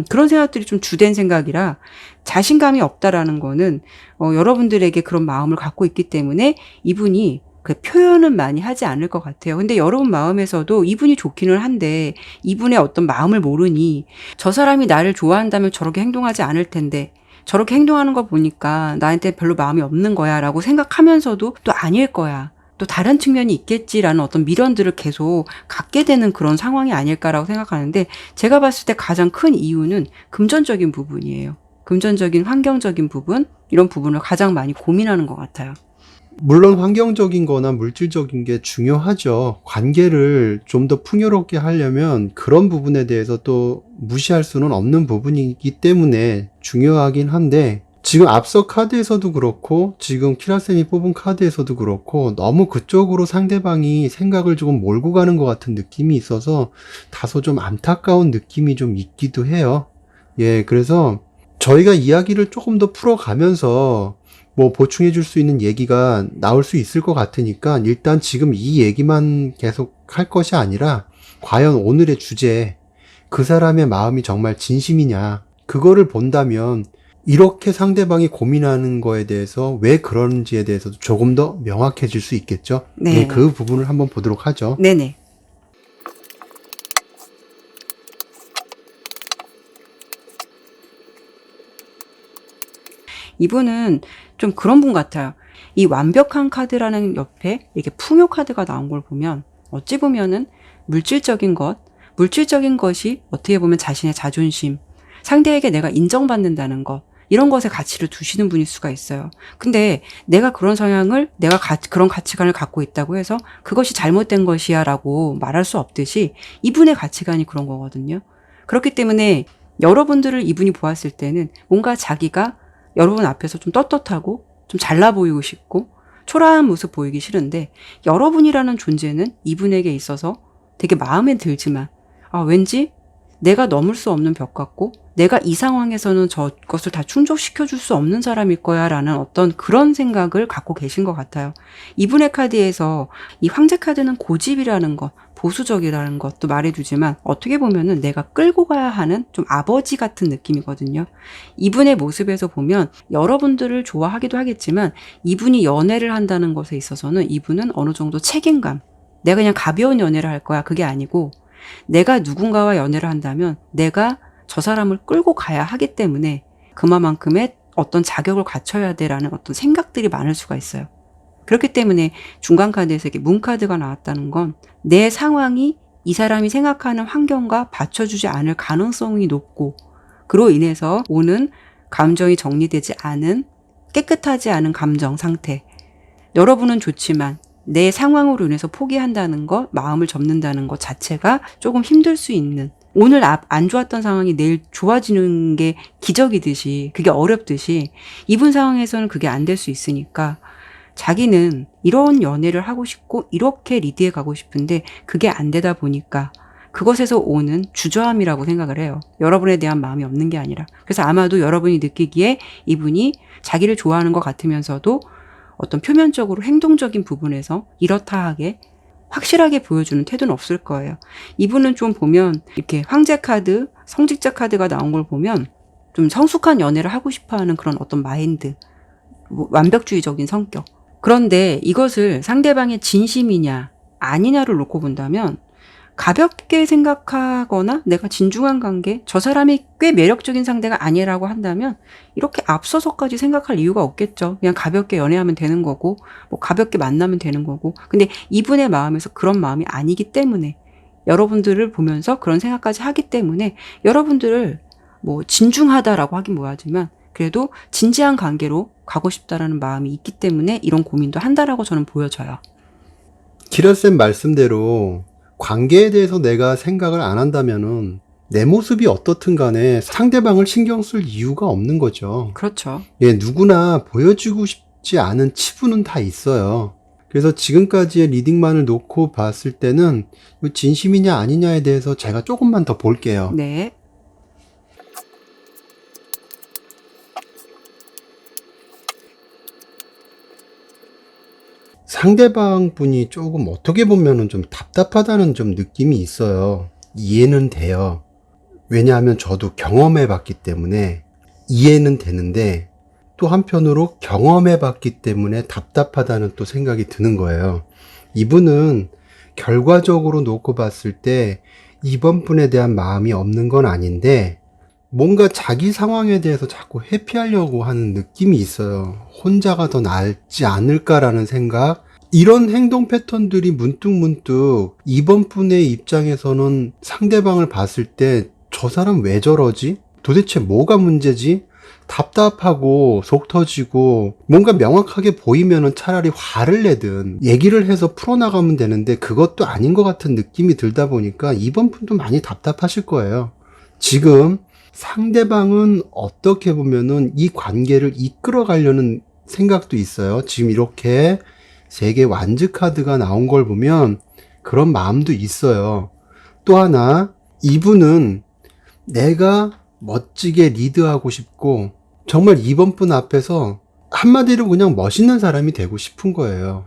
그런 생각들이 좀 주된 생각이라 자신감이 없다라는 거는 여러분들에게 그런 마음을 갖고 있기 때문에 이분이 그 표현은 많이 하지 않을 것 같아요. 근데 여러분 마음에서도 이분이 좋기는 한데 이분의 어떤 마음을 모르니 저 사람이 나를 좋아한다면 저렇게 행동하지 않을 텐데 저렇게 행동하는 거 보니까 나한테 별로 마음이 없는 거야 라고 생각하면서도 또 아닐 거야. 또 다른 측면이 있겠지라는 어떤 미련들을 계속 갖게 되는 그런 상황이 아닐까라고 생각하는데 제가 봤을 때 가장 큰 이유는 금전적인 부분이에요. 금전적인 환경적인 부분 이런 부분을 가장 많이 고민하는 것 같아요. 물론 환경적인 거나 물질적인 게 중요하죠. 관계를 좀 더 풍요롭게 하려면 그런 부분에 대해서 또 무시할 수는 없는 부분이기 때문에 중요하긴 한데 지금 앞서 카드에서도 그렇고 지금 키라쌤이 뽑은 카드에서도 그렇고 너무 그쪽으로 상대방이 생각을 조금 몰고 가는 것 같은 느낌이 있어서 다소 좀 안타까운 느낌이 좀 있기도 해요. 예, 그래서 저희가 이야기를 조금 더 풀어가면서 뭐 보충해 줄 수 있는 얘기가 나올 수 있을 것 같으니까 일단 지금 이 얘기만 계속 할 것이 아니라 과연 오늘의 주제, 그 사람의 마음이 정말 진심이냐, 그거를 본다면 이렇게 상대방이 고민하는 거에 대해서 왜 그런지에 대해서도 조금 더 명확해질 수 있겠죠. 네. 네, 그 부분을 한번 보도록 하죠. 네네. 이분은 좀 그런 분 같아요. 이 완벽한 카드라는 옆에 이렇게 풍요 카드가 나온 걸 보면 어찌 보면은 물질적인 것이 어떻게 보면 자신의 자존심, 상대에게 내가 인정받는다는 것, 이런 것에 가치를 두시는 분일 수가 있어요. 근데 내가 그런 성향을, 그런 가치관을 갖고 있다고 해서 그것이 잘못된 것이야 라고 말할 수 없듯이 이분의 가치관이 그런 거거든요. 그렇기 때문에 여러분들을 이분이 보았을 때는 뭔가 자기가 여러분 앞에서 좀 떳떳하고 좀 잘나 보이고 싶고 초라한 모습 보이기 싫은데 여러분이라는 존재는 이분에게 있어서 되게 마음에 들지만 왠지 내가 넘을 수 없는 벽 같고 내가 이 상황에서는 저것을 다 충족시켜줄 수 없는 사람일 거야 라는 어떤 그런 생각을 갖고 계신 것 같아요. 이분의 카드에서 이 황제 카드는 고집이라는 것, 보수적이라는 것도 말해주지만 어떻게 보면은 내가 끌고 가야 하는 좀 아버지 같은 느낌이거든요. 이분의 모습에서 보면 여러분들을 좋아하기도 하겠지만 이분이 연애를 한다는 것에 있어서는 이분은 어느 정도 책임감, 내가 그냥 가벼운 연애를 할 거야 그게 아니고 내가 누군가와 연애를 한다면 내가 저 사람을 끌고 가야 하기 때문에 그만큼의 어떤 자격을 갖춰야 돼라는 어떤 생각들이 많을 수가 있어요. 그렇기 때문에 중간 카드에서 이렇게 문 카드가 나왔다는 건 내 상황이 이 사람이 생각하는 환경과 받쳐주지 않을 가능성이 높고 그로 인해서 오는 감정이 정리되지 않은 깨끗하지 않은 감정 상태. 여러분은 좋지만 내 상황으로 인해서 포기한다는 것, 마음을 접는다는 것 자체가 조금 힘들 수 있는 오늘 안 좋았던 상황이 내일 좋아지는 게 기적이듯이 그게 어렵듯이 이분 상황에서는 그게 안 될 수 있으니까 자기는 이런 연애를 하고 싶고 이렇게 리드해 가고 싶은데 그게 안 되다 보니까 그것에서 오는 주저함이라고 생각을 해요. 여러분에 대한 마음이 없는 게 아니라. 그래서 아마도 여러분이 느끼기에 이분이 자기를 좋아하는 것 같으면서도 어떤 표면적으로 행동적인 부분에서 이렇다 하게 확실하게 보여주는 태도는 없을 거예요. 이분은 좀 보면 이렇게 황제 카드, 성직자 카드가 나온 걸 보면 좀 성숙한 연애를 하고 싶어하는 그런 어떤 마인드, 완벽주의적인 성격. 그런데 이것을 상대방의 진심이냐 아니냐를 놓고 본다면 가볍게 생각하거나 내가 진중한 관계, 저 사람이 꽤 매력적인 상대가 아니라고 한다면 이렇게 앞서서까지 생각할 이유가 없겠죠. 그냥 가볍게 연애하면 되는 거고, 뭐 가볍게 만나면 되는 거고. 근데 이분의 마음에서 그런 마음이 아니기 때문에, 여러분들을 보면서 그런 생각까지 하기 때문에 여러분들을 뭐 진중하다라고 하긴 뭐하지만 그래도 진지한 관계로 가고 싶다라는 마음이 있기 때문에 이런 고민도 한다라고 저는 보여져요. 키라쌤 말씀대로 관계에 대해서 내가 생각을 안 한다면은 내 모습이 어떻든 간에 상대방을 신경 쓸 이유가 없는 거죠. 그렇죠. 예, 누구나 보여주고 싶지 않은 치부는 다 있어요. 그래서 지금까지의 리딩만을 놓고 봤을 때는 진심이냐 아니냐에 대해서 제가 조금만 더 볼게요. 네. 상대방 분이 조금 어떻게 보면은 좀 답답하다는 좀 느낌이 있어요. 이해는 돼요. 왜냐하면 저도 경험해 봤기 때문에 이해는 되는데 또 한편으로 경험해 봤기 때문에 답답하다는 또 생각이 드는 거예요. 이분은 결과적으로 놓고 봤을 때 이번 분에 대한 마음이 없는 건 아닌데 뭔가 자기 상황에 대해서 자꾸 회피하려고 하는 느낌이 있어요. 혼자가 더 낫지 않을까라는 생각. 이런 행동 패턴들이 문득문득 이번 분의 입장에서는 상대방을 봤을 때 저 사람 왜 저러지? 도대체 뭐가 문제지? 답답하고 속 터지고 뭔가 명확하게 보이면은 차라리 화를 내든 얘기를 해서 풀어나가면 되는데 그것도 아닌 것 같은 느낌이 들다 보니까 이번 분도 많이 답답하실 거예요. 지금 상대방은 어떻게 보면은 이 관계를 이끌어 가려는 생각도 있어요. 지금 이렇게 3개 완즈 카드가 나온 걸 보면 그런 마음도 있어요. 또 하나, 이분은 내가 멋지게 리드하고 싶고 정말 이번 분 앞에서 한마디로 그냥 멋있는 사람이 되고 싶은 거예요.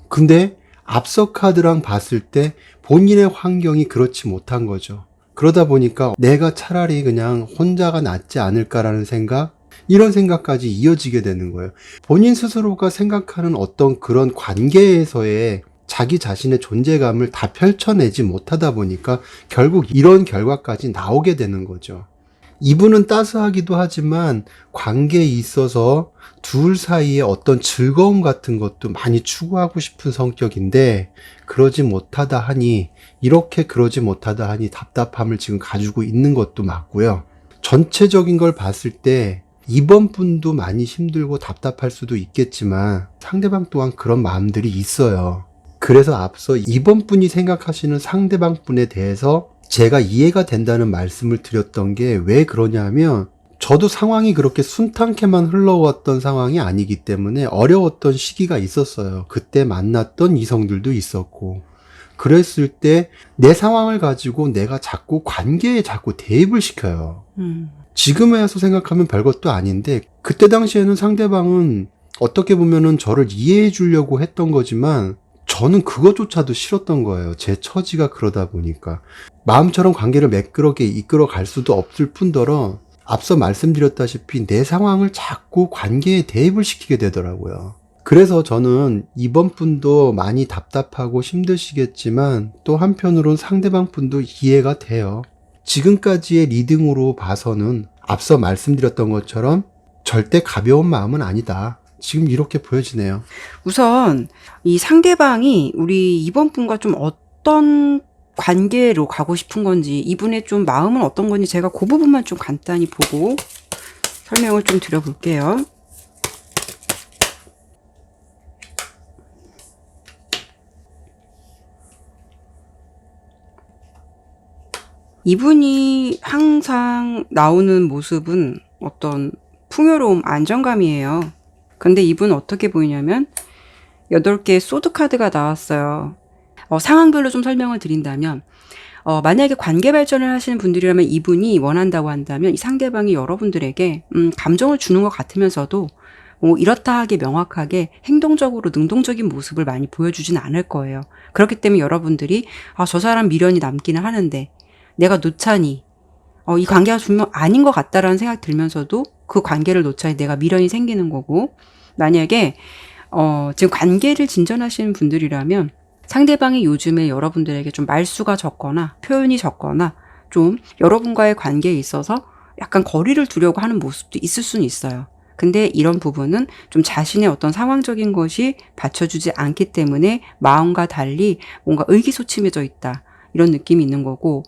근데 앞서 카드랑 봤을 때 본인의 환경이 그렇지 못한 거죠. 그러다 보니까 내가 차라리 그냥 혼자가 낫지 않을까라는 생각, 이런 생각까지 이어지게 되는 거예요. 본인 스스로가 생각하는 어떤 그런 관계에서의 자기 자신의 존재감을 다 펼쳐내지 못하다 보니까 결국 이런 결과까지 나오게 되는 거죠. 이분은 따스하기도 하지만 관계에 있어서 둘 사이에 어떤 즐거움 같은 것도 많이 추구하고 싶은 성격인데 그러지 못하다 하니, 이렇게 그러지 못하다 하니 답답함을 지금 가지고 있는 것도 맞고요. 전체적인 걸 봤을 때 이번 분도 많이 힘들고 답답할 수도 있겠지만 상대방 또한 그런 마음들이 있어요. 그래서 앞서 이번 분이 생각하시는 상대방 분에 대해서 제가 이해가 된다는 말씀을 드렸던 게 왜 그러냐면, 저도 상황이 그렇게 순탄케만 흘러왔던 상황이 아니기 때문에 어려웠던 시기가 있었어요. 그때 만났던 이성들도 있었고, 그랬을 때 내 상황을 가지고 내가 자꾸 관계에 자꾸 대입을 시켜요. 지금에 와서 생각하면 별것도 아닌데 그때 당시에는 상대방은 어떻게 보면은 저를 이해해 주려고 했던 거지만 저는 그것조차도 싫었던 거예요. 제 처지가 그러다 보니까. 마음처럼 관계를 매끄럽게 이끌어 갈 수도 없을 뿐더러 앞서 말씀드렸다시피 내 상황을 자꾸 관계에 대입을 시키게 되더라고요. 그래서 저는 이번 분도 많이 답답하고 힘드시겠지만 또 한편으론 상대방 분도 이해가 돼요. 지금까지의 리딩으로 봐서는 앞서 말씀드렸던 것처럼 절대 가벼운 마음은 아니다. 지금 이렇게 보여지네요. 우선 이 상대방이 우리 이번 분과 좀 어떤 관계로 가고 싶은 건지, 이분의 좀 마음은 어떤 건지 제가 그 부분만 좀 간단히 보고 설명을 좀 드려볼게요. 이분이 항상 나오는 모습은 어떤 풍요로움, 안정감이에요. 근데 이분은 어떻게 보이냐면 8개의 소드 카드가 나왔어요. 상황별로 좀 설명을 드린다면, 만약에 관계 발전을 하시는 분들이라면 이분이 원한다고 한다면 이 상대방이 여러분들에게 감정을 주는 것 같으면서도 뭐 이렇다 하게 명확하게 행동적으로 능동적인 모습을 많이 보여주진 않을 거예요. 그렇기 때문에 여러분들이 저 사람 미련이 남기는 하는데 내가 놓자니 이 관계가 분명 아닌 것 같다라는 생각이 들면서도 그 관계를 놓자니 내가 미련이 생기는 거고, 만약에 지금 관계를 진전하시는 분들이라면 상대방이 요즘에 여러분들에게 좀 말수가 적거나 표현이 적거나 좀 여러분과의 관계에 있어서 약간 거리를 두려고 하는 모습도 있을 수는 있어요. 근데 이런 부분은 좀 자신의 어떤 상황적인 것이 받쳐주지 않기 때문에 마음과 달리 뭔가 의기소침해져 있다. 이런 느낌이 있는 거고,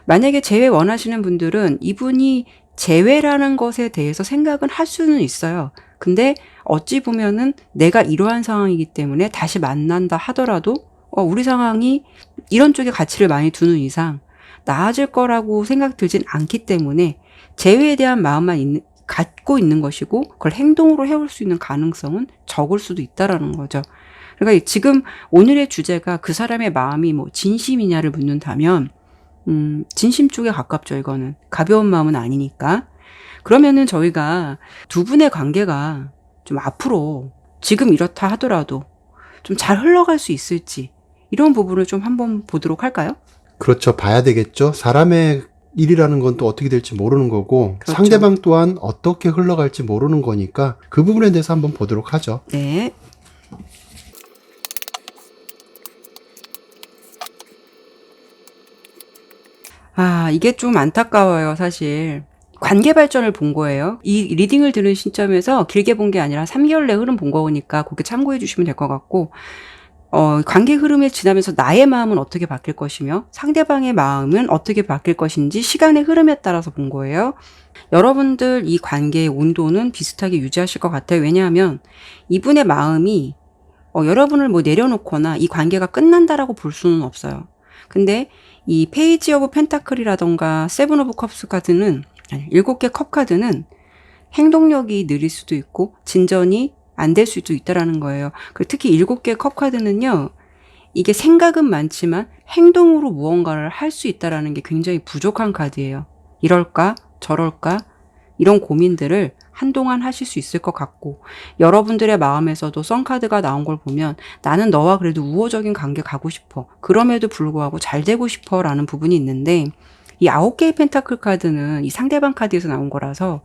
만약에 재회 원하시는 분들은 이분이 재회라는 것에 대해서 생각은 할 수는 있어요. 근데 어찌 보면은 내가 이러한 상황이기 때문에 다시 만난다 하더라도 우리 상황이 이런 쪽에 가치를 많이 두는 이상 나아질 거라고 생각 들진 않기 때문에 재회에 대한 마음만 갖고 있는 것이고 그걸 행동으로 해올 수 있는 가능성은 적을 수도 있다라는 거죠. 그러니까 지금 오늘의 주제가 그 사람의 마음이 뭐 진심이냐를 묻는다면 진심 쪽에 가깝죠. 이거는 가벼운 마음은 아니니까. 그러면은 저희가 두 분의 관계가 좀 앞으로 지금 이렇다 하더라도 좀 잘 흘러갈 수 있을지 이런 부분을 좀 한번 보도록 할까요? 그렇죠. 봐야 되겠죠. 사람의 일이라는 건 또 어떻게 될지 모르는 거고 그렇죠. 상대방 또한 어떻게 흘러갈지 모르는 거니까 그 부분에 대해서 한번 보도록 하죠. 네. 이게 좀 안타까워요, 사실. 관계 발전을 본 거예요. 이 리딩을 들은 시점에서 길게 본 게 아니라 3개월 내 흐름 본 거니까 그렇게 참고해 주시면 될 것 같고, 관계 흐름에 지나면서 나의 마음은 어떻게 바뀔 것이며 상대방의 마음은 어떻게 바뀔 것인지 시간의 흐름에 따라서 본 거예요. 여러분들 이 관계의 온도는 비슷하게 유지하실 것 같아요. 왜냐하면 이분의 마음이 여러분을 뭐 내려놓거나 이 관계가 끝난다라고 볼 수는 없어요. 근데 이 페이지 오브 펜타클이라던가 세븐 오브 컵스 카드는 7개 컵 카드는 행동력이 느릴 수도 있고 진전이 안 될 수도 있다라는 거예요. 그리고 특히 7개 컵 카드는요. 이게 생각은 많지만 행동으로 무언가를 할 수 있다라는 게 굉장히 부족한 카드예요. 이럴까? 저럴까? 이런 고민들을 한동안 하실 수 있을 것 같고 여러분들의 마음에서도 썬카드가 나온 걸 보면 나는 너와 그래도 우호적인 관계 가고 싶어. 그럼에도 불구하고 잘 되고 싶어 라는 부분이 있는데 이 9개의 펜타클 카드는 이 상대방 카드에서 나온 거라서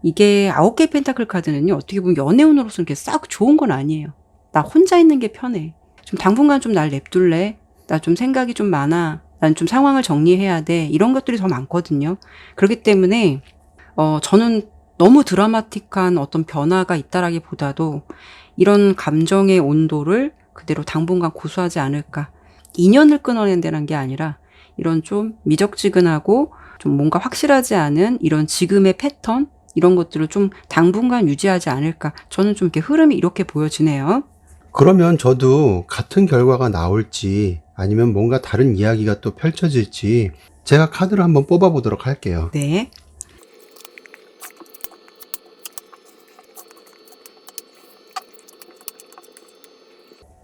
이게 9개의 펜타클 카드는요. 어떻게 보면 연애운으로서는 이렇게 싹 좋은 건 아니에요. 나 혼자 있는 게 편해. 좀 당분간 좀 날 냅둘래? 나 좀 생각이 좀 많아. 난 좀 상황을 정리해야 돼. 이런 것들이 더 많거든요. 그렇기 때문에 저는 너무 드라마틱한 어떤 변화가 있다라기보다도 이런 감정의 온도를 그대로 당분간 고수하지 않을까. 인연을 끊어낸다는 게 아니라 이런 좀 미적지근하고 좀 뭔가 확실하지 않은 이런 지금의 패턴 이런 것들을 좀 당분간 유지하지 않을까. 저는 좀 이렇게 흐름이 이렇게 보여지네요. 그러면 저도 같은 결과가 나올지 아니면 뭔가 다른 이야기가 또 펼쳐질지 제가 카드를 한번 뽑아보도록 할게요. 네.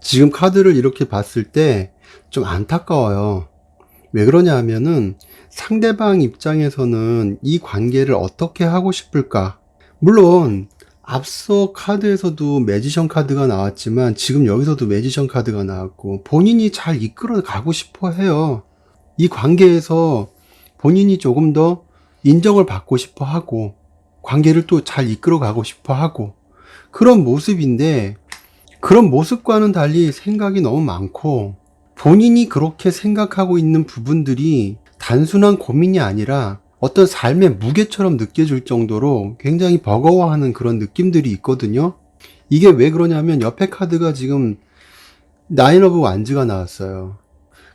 지금 카드를 이렇게 봤을 때 좀 안타까워요. 왜 그러냐 하면은 상대방 입장에서는 이 관계를 어떻게 하고 싶을까? 물론 앞서 카드에서도 매지션 카드가 나왔지만 지금 여기서도 매지션 카드가 나왔고 본인이 잘 이끌어 가고 싶어 해요. 이 관계에서 본인이 조금 더 인정을 받고 싶어 하고 관계를 또 잘 이끌어 가고 싶어 하고 그런 모습인데 그런 모습과는 달리 생각이 너무 많고 본인이 그렇게 생각하고 있는 부분들이 단순한 고민이 아니라 어떤 삶의 무게처럼 느껴질 정도로 굉장히 버거워하는 그런 느낌들이 있거든요. 이게 왜 그러냐면 옆에 카드가 지금 나인 오브 완즈가 나왔어요.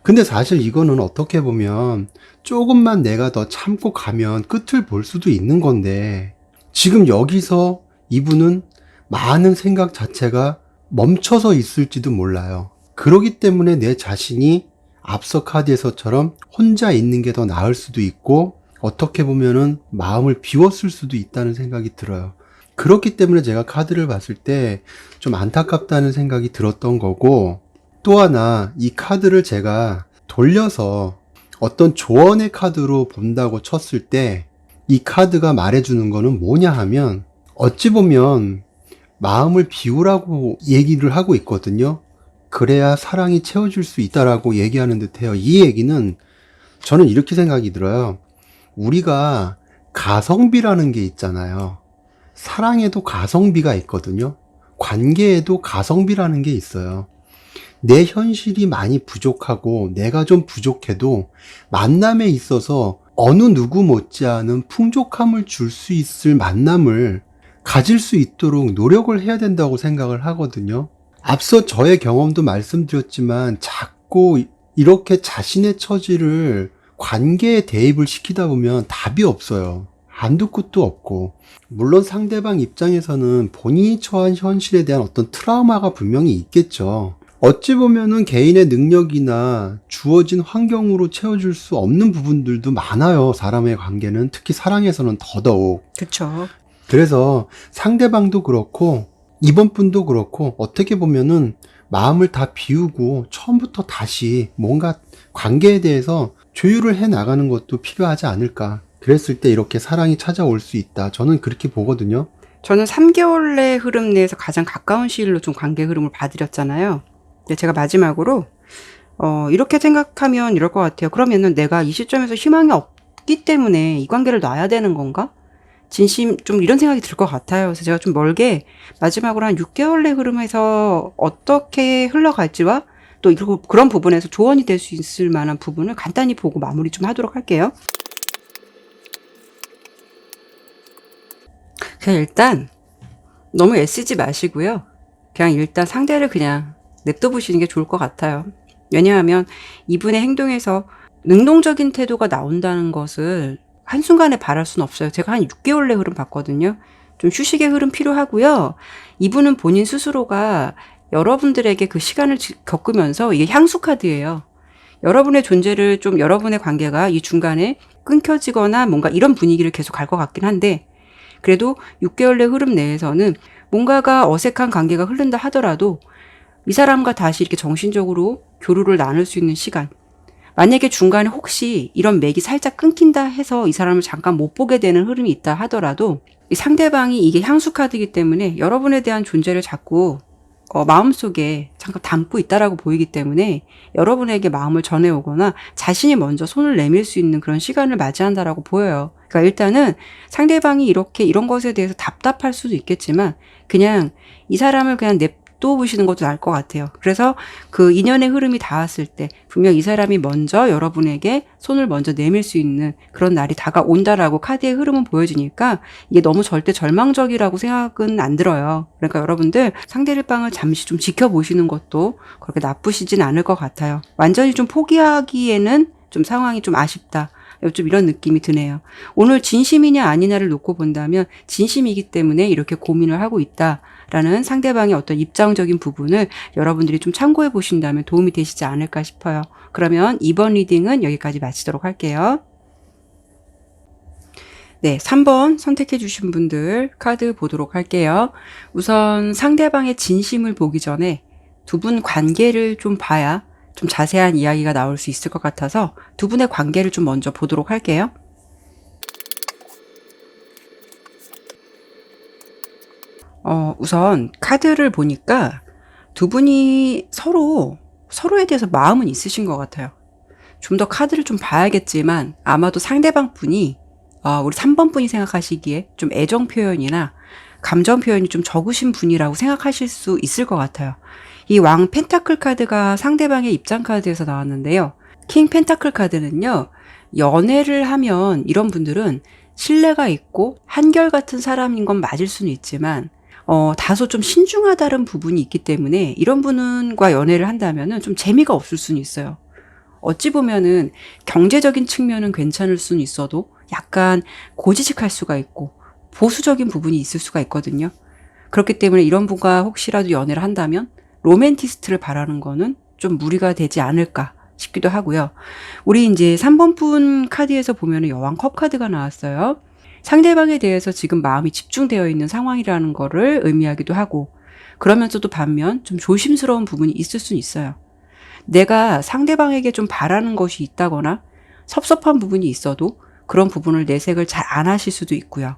근데 사실 이거는 어떻게 보면 조금만 내가 더 참고 가면 끝을 볼 수도 있는 건데 지금 여기서 이분은 많은 생각 자체가 멈춰서 있을지도 몰라요. 그러기 때문에 내 자신이 앞서 카드에서처럼 혼자 있는 게 더 나을 수도 있고 어떻게 보면은 마음을 비웠을 수도 있다는 생각이 들어요. 그렇기 때문에 제가 카드를 봤을 때 좀 안타깝다는 생각이 들었던 거고 또 하나 이 카드를 제가 돌려서 어떤 조언의 카드로 본다고 쳤을 때 이 카드가 말해주는 거는 뭐냐 하면 어찌 보면 마음을 비우라고 얘기를 하고 있거든요. 그래야 사랑이 채워줄 수 있다라고 얘기하는 듯해요. 이 얘기는 저는 이렇게 생각이 들어요. 우리가 가성비라는 게 있잖아요. 사랑에도 가성비가 있거든요. 관계에도 가성비라는 게 있어요. 내 현실이 많이 부족하고 내가 좀 부족해도 만남에 있어서 어느 누구 못지않은 풍족함을 줄 수 있을 만남을 가질 수 있도록 노력을 해야 된다고 생각을 하거든요. 앞서 저의 경험도 말씀드렸지만 자꾸 이렇게 자신의 처지를 관계에 대입을 시키다 보면 답이 없어요. 한두 끝도 없고. 물론 상대방 입장에서는 본인이 처한 현실에 대한 어떤 트라우마가 분명히 있겠죠. 어찌 보면은 개인의 능력이나 주어진 환경으로 채워줄 수 없는 부분들도 많아요. 사람의 관계는 특히 사랑에서는 더더욱. 그쵸. 그래서 상대방도 그렇고 이번 분도 그렇고 어떻게 보면은 마음을 다 비우고 처음부터 다시 뭔가 관계에 대해서 조율을 해 나가는 것도 필요하지 않을까. 그랬을 때 이렇게 사랑이 찾아올 수 있다. 저는 그렇게 보거든요. 저는 3개월 내 흐름 내에서 가장 가까운 시일로 좀 관계 흐름을 봐드렸잖아요. 근데 제가 마지막으로 이렇게 생각하면 이럴 것 같아요. 그러면은 내가 이 시점에서 희망이 없기 때문에 이 관계를 놔야 되는 건가? 진심 좀 이런 생각이 들 것 같아요. 그래서 제가 좀 멀게 마지막으로 한 6개월 내 흐름에서 어떻게 흘러갈지와 또 그런 부분에서 조언이 될 수 있을 만한 부분을 간단히 보고 마무리 좀 하도록 할게요. 그냥 일단 너무 애쓰지 마시고요. 그냥 일단 상대를 그냥 냅둬 보시는 게 좋을 것 같아요. 왜냐하면 이분의 행동에서 능동적인 태도가 나온다는 것을 한순간에 바랄 수는 없어요. 제가 한 6개월 내 흐름 봤거든요. 좀 휴식의 흐름 필요하고요. 이분은 본인 스스로가 여러분들에게 그 시간을 겪으면서 이게 향수 카드예요. 여러분의 존재를 좀 여러분의 관계가 이 중간에 끊겨지거나 뭔가 이런 분위기를 계속 갈 것 같긴 한데 그래도 6개월 내 흐름 내에서는 뭔가가 어색한 관계가 흐른다 하더라도 이 사람과 다시 이렇게 정신적으로 교류를 나눌 수 있는 시간. 만약에 중간에 혹시 이런 맥이 살짝 끊긴다 해서 이 사람을 잠깐 못 보게 되는 흐름이 있다 하더라도 이 상대방이 이게 향수 카드이기 때문에 여러분에 대한 존재를 자꾸 마음속에 잠깐 담고 있다라고 보이기 때문에 여러분에게 마음을 전해오거나 자신이 먼저 손을 내밀 수 있는 그런 시간을 맞이한다라고 보여요. 그러니까 일단은 상대방이 이렇게 이런 것에 대해서 답답할 수도 있겠지만 그냥 이 사람을 그냥 냅둬 보시는 것도 나을 것 같아요. 그래서 그 인연의 흐름이 닿았을 때 분명 이 사람이 먼저 여러분에게 손을 먼저 내밀 수 있는 그런 날이 다가온다라고 카드의 흐름은 보여지니까 이게 너무 절대 절망적이라고 생각은 안 들어요. 그러니까 여러분들 상대방을 잠시 좀 지켜보시는 것도 그렇게 나쁘시진 않을 것 같아요. 완전히 좀 포기하기에는 좀 상황이 좀 아쉽다. 좀 이런 느낌이 드네요. 오늘 진심이냐 아니냐를 놓고 본다면 진심이기 때문에 이렇게 고민을 하고 있다라는 상대방의 어떤 입장적인 부분을 여러분들이 좀 참고해 보신다면 도움이 되시지 않을까 싶어요. 그러면 이번 리딩은 여기까지 마치도록 할게요. 네, 3번 선택해 주신 분들 카드 보도록 할게요. 우선 상대방의 진심을 보기 전에 두 분 관계를 좀 봐야 좀 자세한 이야기가 나올 수 있을 것 같아서 두 분의 관계를 좀 먼저 보도록 할게요. 우선 카드를 보니까 두 분이 서로에 대해서 마음은 있으신 것 같아요. 좀 더 카드를 좀 봐야겠지만 아마도 상대방 분이 우리 3번 분이 생각하시기에 좀 애정 표현이나 감정 표현이 좀 적으신 분이라고 생각하실 수 있을 것 같아요. 이 왕 펜타클 카드가 상대방의 입장 카드에서 나왔는데요. 킹 펜타클 카드는요. 연애를 하면 이런 분들은 신뢰가 있고 한결같은 사람인 건 맞을 수는 있지만 다소 좀 신중하다는 부분이 있기 때문에 이런 분과 연애를 한다면은 좀 재미가 없을 수는 있어요. 어찌 보면은 경제적인 측면은 괜찮을 수는 있어도 약간 고지식할 수가 있고 보수적인 부분이 있을 수가 있거든요. 그렇기 때문에 이런 분과 혹시라도 연애를 한다면 로맨티스트를 바라는 거는 좀 무리가 되지 않을까 싶기도 하고요. 우리 이제 3번 분 카드에서 보면은 여왕 컵 카드가 나왔어요. 상대방에 대해서 지금 마음이 집중되어 있는 상황이라는 거를 의미하기도 하고 그러면서도 반면 좀 조심스러운 부분이 있을 수는 있어요. 내가 상대방에게 좀 바라는 것이 있다거나 섭섭한 부분이 있어도 그런 부분을 내색을 잘 안 하실 수도 있고요.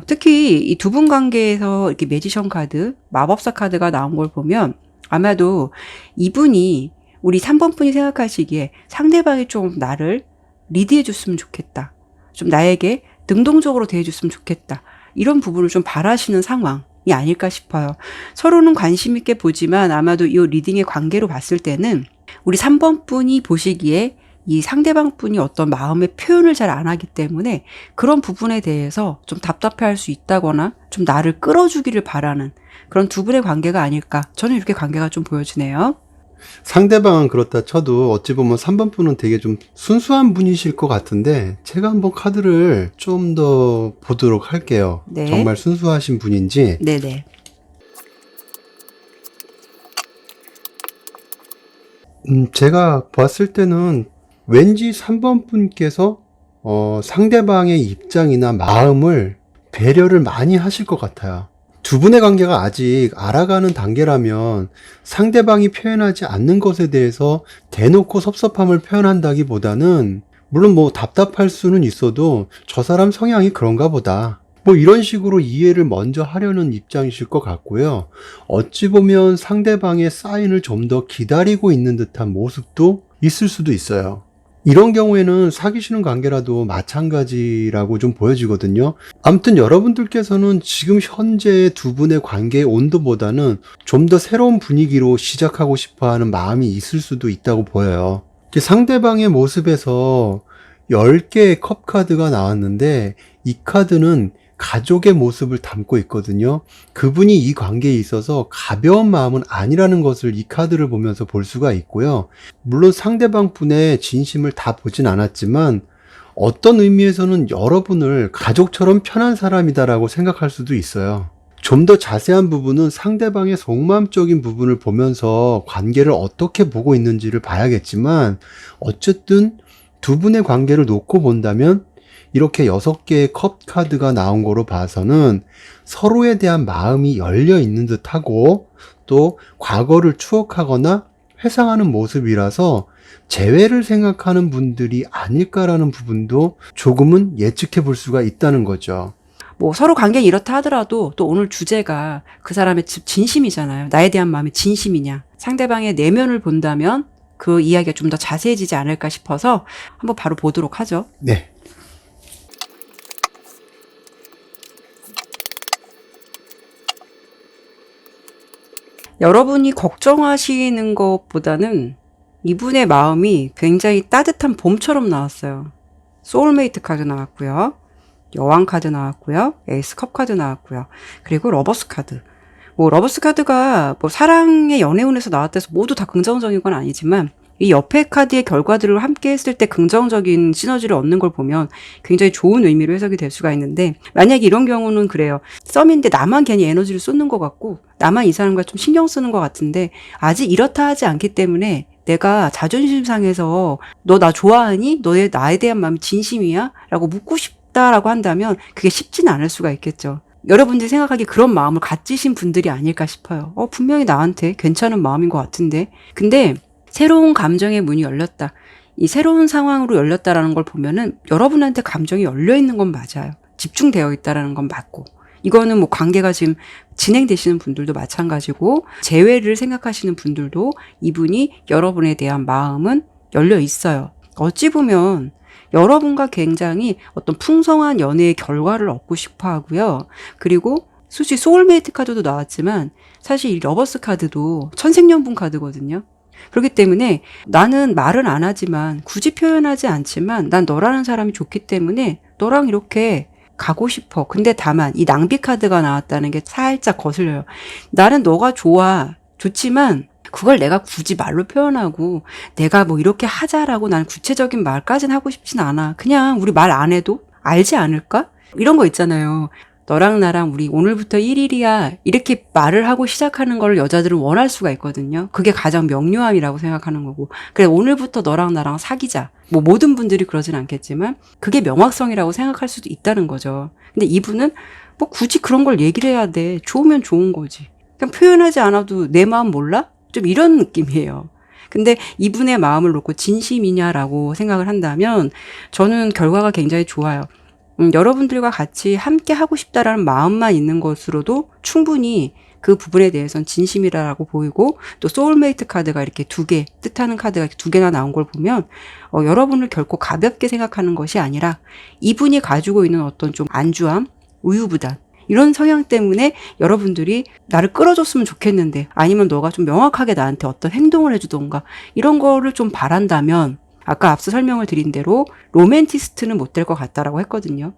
특히 이 두 분 관계에서 이렇게 매지션 카드, 마법사 카드가 나온 걸 보면 아마도 이분이 우리 3번 분이 생각하시기에 상대방이 좀 나를 리드해 줬으면 좋겠다. 좀 나에게 능동적으로 대해 줬으면 좋겠다. 이런 부분을 좀 바라시는 상황. 아닐까 싶어요. 서로는 관심 있게 보지만 아마도 이 리딩의 관계로 봤을 때는 우리 3번 분이 보시기에 이 상대방 분이 어떤 마음의 표현을 잘 안 하기 때문에 그런 부분에 대해서 좀 답답해할 수 있다거나 좀 나를 끌어주기를 바라는 그런 두 분의 관계가 아닐까. 저는 이렇게 관계가 좀 보여지네요. 상대방은 그렇다 쳐도 어찌 보면 3번 분은 되게 좀 순수한 분이실 것 같은데 제가 한번 카드를 좀 더 보도록 할게요. 네. 정말 순수하신 분인지. 네네. 제가 봤을 때는 왠지 3번 분께서 상대방의 입장이나 마음을 배려를 많이 하실 것 같아요. 두 분의 관계가 아직 알아가는 단계라면 상대방이 표현하지 않는 것에 대해서 대놓고 섭섭함을 표현한다기보다는 물론 뭐 답답할 수는 있어도 저 사람 성향이 그런가 보다. 뭐 이런 식으로 이해를 먼저 하려는 입장이실 것 같고요. 어찌 보면 상대방의 사인을 좀 더 기다리고 있는 듯한 모습도 있을 수도 있어요. 이런 경우에는 사귀시는 관계라도 마찬가지라고 좀 보여지거든요. 아무튼 여러분들께서는 지금 현재의 두 분의 관계의 온도보다는 좀 더 새로운 분위기로 시작하고 싶어 하는 마음이 있을 수도 있다고 보여요. 상대방의 모습에서 10개의 컵 카드가 나왔는데 이 카드는 가족의 모습을 담고 있거든요. 그분이 이 관계에 있어서 가벼운 마음은 아니라는 것을 이 카드를 보면서 볼 수가 있고요. 물론 상대방 분의 진심을 다 보진 않았지만 어떤 의미에서는 여러분을 가족처럼 편한 사람이다라고 생각할 수도 있어요. 좀 더 자세한 부분은 상대방의 속마음적인 부분을 보면서 관계를 어떻게 보고 있는지를 봐야겠지만 어쨌든 두 분의 관계를 놓고 본다면 이렇게 6개의 컵 카드가 나온 거로 봐서는 서로에 대한 마음이 열려 있는 듯하고 또 과거를 추억하거나 회상하는 모습이라서 재회를 생각하는 분들이 아닐까라는 부분도 조금은 예측해 볼 수가 있다는 거죠. 뭐 서로 관계는 이렇다 하더라도 또 오늘 주제가 그 사람의 진심이잖아요. 나에 대한 마음이 진심이냐. 상대방의 내면을 본다면 그 이야기가 좀 더 자세해지지 않을까 싶어서 한번 바로 보도록 하죠. 네. 여러분이 걱정하시는 것보다는 이분의 마음이 굉장히 따뜻한 봄처럼 나왔어요. 소울메이트 카드 나왔고요. 여왕 카드 나왔고요. 에이스 컵 카드 나왔고요. 그리고 러버스 카드. 뭐 러버스 카드가 뭐 사랑의 연애운에서 나왔다 해서 모두 다 긍정적인 건 아니지만 이 옆에 카드의 결과들을 함께 했을 때 긍정적인 시너지를 얻는 걸 보면 굉장히 좋은 의미로 해석이 될 수가 있는데 만약에 이런 경우는 그래요. 썸인데 나만 괜히 에너지를 쏟는 것 같고 나만 이 사람과 좀 신경 쓰는 것 같은데 아직 이렇다 하지 않기 때문에 내가 자존심 상해서 너 나 좋아하니? 나에 대한 마음이 진심이야? 라고 묻고 싶다라고 한다면 그게 쉽지는 않을 수가 있겠죠. 여러분들이 생각하기에 그런 마음을 가지신 분들이 아닐까 싶어요. 분명히 나한테 괜찮은 마음인 것 같은데. 근데 새로운 감정의 문이 열렸다. 이 새로운 상황으로 열렸다라는 걸 보면은 여러분한테 감정이 열려 있는 건 맞아요. 집중되어 있다라는 건 맞고. 이거는 뭐 관계가 지금 진행되시는 분들도 마찬가지고 재회를 생각하시는 분들도 이분이 여러분에 대한 마음은 열려 있어요. 어찌 보면 여러분과 굉장히 어떤 풍성한 연애의 결과를 얻고 싶어 하고요. 그리고 솔직히 소울메이트 카드도 나왔지만 사실 이 러버스 카드도 천생연분 카드거든요. 그렇기 때문에 나는 말은 안 하지만 굳이 표현하지 않지만 난 너라는 사람이 좋기 때문에 너랑 이렇게 가고 싶어. 근데 다만 이 낭비 카드가 나왔다는 게 살짝 거슬려요. 나는 너가 좋지만 그걸 내가 굳이 말로 표현하고 내가 뭐 이렇게 하자라고 난 구체적인 말까지는 하고 싶진 않아. 그냥 우리 말 안 해도 알지 않을까? 이런 거 있잖아요. 너랑 나랑 우리 오늘부터 1일이야 이렇게 말을 하고 시작하는 걸 여자들은 원할 수가 있거든요. 그게 가장 명료함이라고 생각하는 거고 그래 오늘부터 너랑 나랑 사귀자. 뭐 모든 분들이 그러진 않겠지만 그게 명확성이라고 생각할 수도 있다는 거죠. 근데 이분은 뭐 굳이 그런 걸 얘기를 해야 돼. 좋으면 좋은 거지. 그냥 표현하지 않아도 내 마음 몰라? 좀 이런 느낌이에요. 근데 이분의 마음을 놓고 진심이냐라고 생각을 한다면 저는 결과가 굉장히 좋아요. 여러분들과 같이 함께 하고 싶다라는 마음만 있는 것으로도 충분히 그 부분에 대해서는 진심이라고 보이고 또 소울메이트 카드가 이렇게 2개 뜻하는 카드가 이렇게 2개나 나온 걸 보면 여러분을 결코 가볍게 생각하는 것이 아니라 이분이 가지고 있는 어떤 좀 안주함, 우유부단 이런 성향 때문에 여러분들이 나를 끌어줬으면 좋겠는데, 아니면 너가 좀 명확하게 나한테 어떤 행동을 해주던가 이런 거를 좀 바란다면, 아까 앞서 설명을 드린 대로 로맨티스트는 못 될 것 같다라고 했거든요.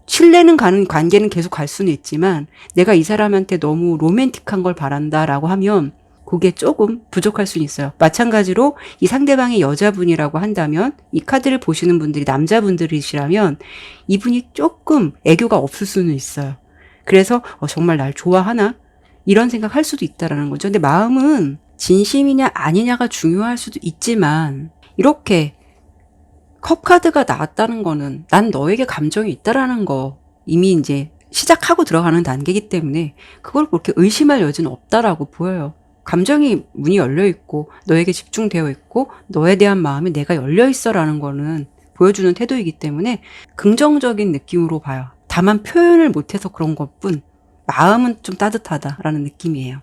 신뢰는 가는 관계는 계속 갈 수는 있지만 내가 이 사람한테 너무 로맨틱한 걸 바란다라고 하면 그게 조금 부족할 수는 있어요. 마찬가지로 이 상대방이 여자분이라고 한다면, 이 카드를 보시는 분들이 남자분들이시라면 이분이 조금 애교가 없을 수는 있어요. 그래서 정말 날 좋아하나? 이런 생각할 수도 있다라는 거죠. 근데 마음은 진심이냐 아니냐가 중요할 수도 있지만, 이렇게 컵 카드가 나왔다는 거는 난 너에게 감정이 있다라는 거 이미 이제 시작하고 들어가는 단계이기 때문에 그걸 그렇게 의심할 여지는 없다라고 보여요. 감정이 문이 열려 있고 너에게 집중되어 있고 너에 대한 마음이 내가 열려 있어라는 거는 보여주는 태도이기 때문에 긍정적인 느낌으로 봐요. 다만 표현을 못해서 그런 것뿐 마음은 좀 따뜻하다라는 느낌이에요.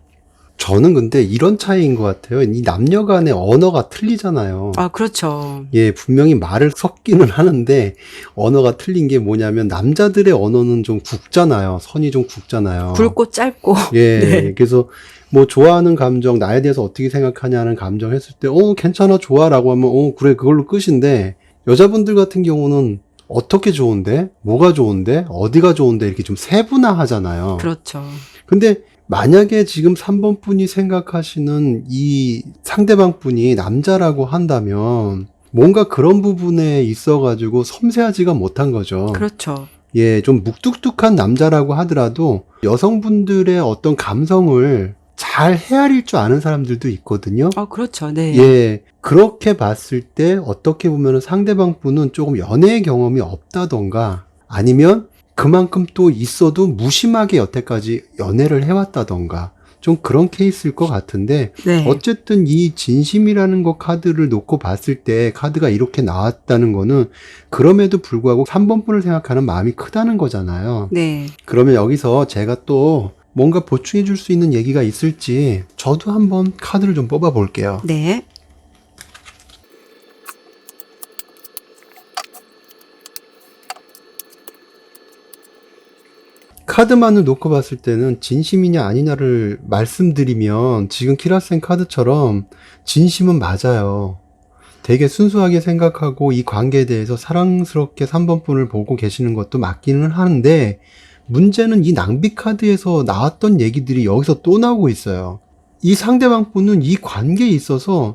저는 근데 이런 차이인 것 같아요. 이 남녀 간의 언어가 틀리잖아요. 아, 그렇죠. 예, 분명히 말을 섞기는 하는데 언어가 틀린 게 뭐냐면 남자들의 언어는 좀 굵잖아요. 선이 좀 굵잖아요. 굵고 짧고. 예, 네. 그래서 뭐 좋아하는 감정, 나에 대해서 어떻게 생각하냐는 감정 했을 때, 괜찮아, 좋아라고 하면, 그래, 그걸로 끝인데, 여자분들 같은 경우는 어떻게 좋은데, 뭐가 좋은데, 어디가 좋은데, 이렇게 좀 세분화하잖아요. 그렇죠. 근데 만약에 지금 3번 분이 생각하시는 이 상대방 분이 남자라고 한다면, 뭔가 그런 부분에 있어가지고 섬세하지가 못한 거죠. 그렇죠. 예, 좀 묵뚝뚝한 남자라고 하더라도 여성분들의 어떤 감성을 잘 헤아릴 줄 아는 사람들도 있거든요. 그렇죠. 네. 예, 그렇게 봤을 때 어떻게 보면 상대방 분은 조금 연애 경험이 없다던가 아니면 그만큼 또 있어도 무심하게 여태까지 연애를 해왔다던가 좀 그런 케이스일 것 같은데, 네. 어쨌든 이 진심이라는 거 카드를 놓고 봤을 때 카드가 이렇게 나왔다는 거는 그럼에도 불구하고 3번 분을 생각하는 마음이 크다는 거잖아요. 네. 그러면 여기서 제가 또 뭔가 보충해 줄 수 있는 얘기가 있을지 저도 한번 카드를 좀 뽑아 볼게요. 네. 카드만을 놓고 봤을 때는 진심이냐 아니냐를 말씀드리면 지금 키라센 카드처럼 진심은 맞아요. 되게 순수하게 생각하고 이 관계에 대해서 사랑스럽게 3번 분을 보고 계시는 것도 맞기는 하는데, 문제는 이 낭비 카드에서 나왔던 얘기들이 여기서 또 나오고 있어요. 이 상대방 분은 이 관계에 있어서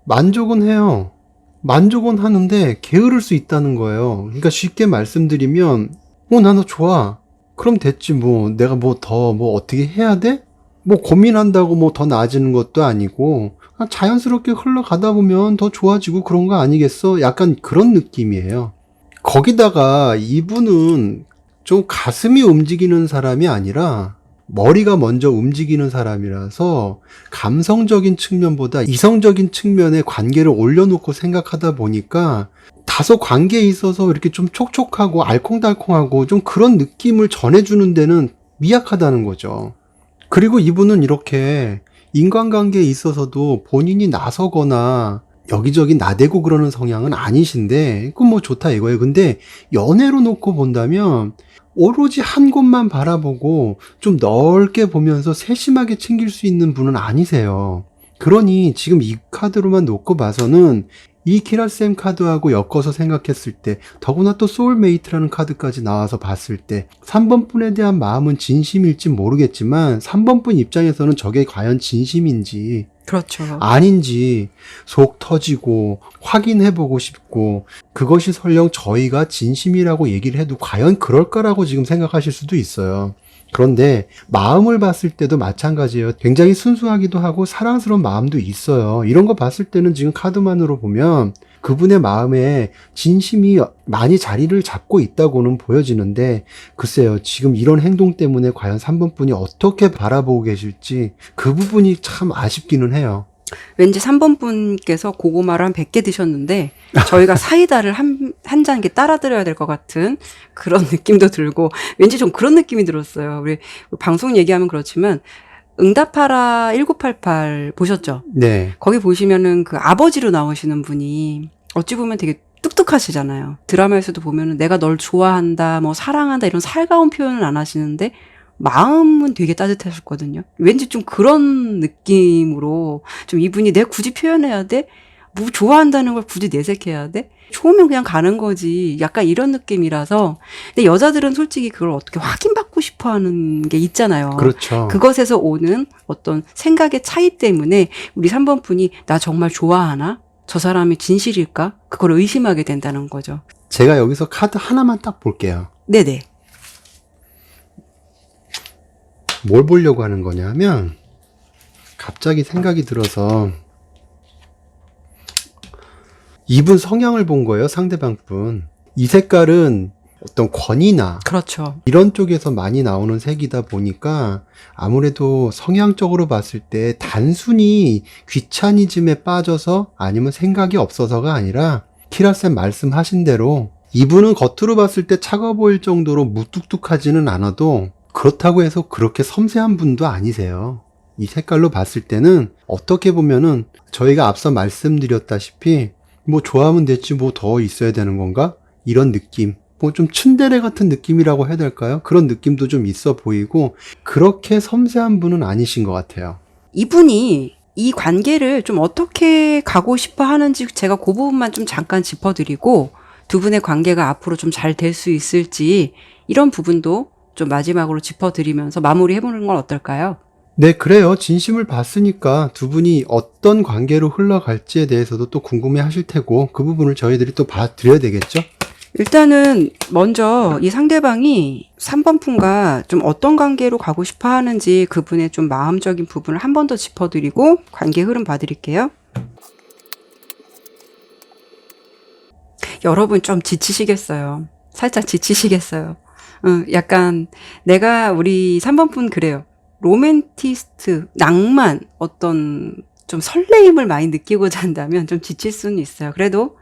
만족은 해요. 만족은 하는데 게으를 수 있다는 거예요. 그러니까 쉽게 말씀드리면, 나 너 좋아. 그럼 됐지 뭐. 내가 뭐 더 뭐 어떻게 해야 돼? 뭐 고민한다고 뭐 더 나아지는 것도 아니고 그냥 자연스럽게 흘러가다 보면 더 좋아지고 그런 거 아니겠어? 약간 그런 느낌이에요. 거기다가 이분은 좀 가슴이 움직이는 사람이 아니라 머리가 먼저 움직이는 사람이라서 감성적인 측면보다 이성적인 측면에 관계를 올려놓고 생각하다 보니까 다소 관계에 있어서 이렇게 좀 촉촉하고 알콩달콩하고 좀 그런 느낌을 전해주는 데는 미약하다는 거죠. 그리고 이분은 이렇게 인간관계에 있어서도 본인이 나서거나 여기저기 나대고 그러는 성향은 아니신데, 그건 뭐 좋다 이거예요. 근데 연애로 놓고 본다면 오로지 한 곳만 바라보고 좀 넓게 보면서 세심하게 챙길 수 있는 분은 아니세요. 그러니 지금 이 카드로만 놓고 봐서는 이 키라쌤 카드하고 엮어서 생각했을 때, 더구나 또 소울메이트라는 카드까지 나와서 봤을 때 3번 분에 대한 마음은 진심일지 모르겠지만 3번 분 입장에서는 저게 과연 진심인지 그렇죠. 아닌지 속 터지고 확인해보고 싶고, 그것이 설령 저희가 진심이라고 얘기를 해도 과연 그럴까라고 지금 생각하실 수도 있어요. 그런데 마음을 봤을 때도 마찬가지예요. 굉장히 순수하기도 하고 사랑스러운 마음도 있어요. 이런 거 봤을 때는 지금 카드만으로 보면 그분의 마음에 진심이 많이 자리를 잡고 있다고는 보여지는데, 글쎄요, 지금 이런 행동 때문에 과연 3번 분이 어떻게 바라보고 계실지 그 부분이 참 아쉽기는 해요. 왠지 3번 분께서 고구마를 한 100개 드셨는데 저희가 사이다를 한 잔 개 따라 드려야 될 것 같은 그런 느낌도 들고, 왠지 좀 그런 느낌이 들었어요. 우리 방송 얘기하면 그렇지만 응답하라 1988 보셨죠? 네. 거기 보시면은 그 아버지로 나오시는 분이 어찌 보면 되게 뚝뚝하시잖아요. 드라마에서도 보면은 내가 널 좋아한다, 뭐 사랑한다 이런 살가운 표현은 안 하시는데 마음은 되게 따뜻하셨거든요. 왠지 좀 그런 느낌으로 좀 이분이 내가 굳이 표현해야 돼? 뭐 좋아한다는 걸 굳이 내색해야 돼? 좋으면 그냥 가는 거지. 약간 이런 느낌이라서. 근데 여자들은 솔직히 그걸 어떻게 확인받고 싶어 하는 게 있잖아요. 그렇죠. 그것에서 오는 어떤 생각의 차이 때문에 우리 3번 분이 나 정말 좋아하나? 저 사람이 진실일까? 그걸 의심하게 된다는 거죠. 제가 여기서 카드 하나만 딱 볼게요. 네네. 뭘 보려고 하는 거냐면 갑자기 생각이 들어서 이분 성향을 본 거예요. 상대방 분. 이 색깔은 어떤 권위나 그렇죠. 이런 쪽에서 많이 나오는 색이다 보니까 아무래도 성향적으로 봤을 때 단순히 귀차니즘에 빠져서 아니면 생각이 없어서가 아니라 키라쌤 말씀하신 대로 이분은 겉으로 봤을 때 차가워 보일 정도로 무뚝뚝하지는 않아도 그렇다고 해서 그렇게 섬세한 분도 아니세요. 이 색깔로 봤을 때는 어떻게 보면은 저희가 앞서 말씀드렸다시피 뭐 좋아하면 됐지 뭐 더 있어야 되는 건가? 이런 느낌. 뭐 좀 츤데레 같은 느낌이라고 해야 될까요? 그런 느낌도 좀 있어 보이고 그렇게 섬세한 분은 아니신 것 같아요. 이분이 이 관계를 좀 어떻게 가고 싶어 하는지 제가 그 부분만 좀 잠깐 짚어드리고 두 분의 관계가 앞으로 좀 잘 될 수 있을지 이런 부분도 좀 마지막으로 짚어드리면서 마무리해보는 건 어떨까요? 네, 그래요. 진심을 봤으니까 두 분이 어떤 관계로 흘러갈지에 대해서도 또 궁금해 하실 테고 그 부분을 저희들이 또 봐드려야 되겠죠? 일단은 먼저 이 상대방이 3번 분과 좀 어떤 관계로 가고 싶어 하는지 그분의 좀 마음적인 부분을 한 번 더 짚어드리고 관계 흐름 봐드릴게요. 여러분 좀 지치시겠어요. 살짝 지치시겠어요. 약간 내가 우리 3번 분 그래요. 로맨티스트, 낭만, 어떤 좀 설레임을 많이 느끼고자 한다면 좀 지칠 수는 있어요. 그래도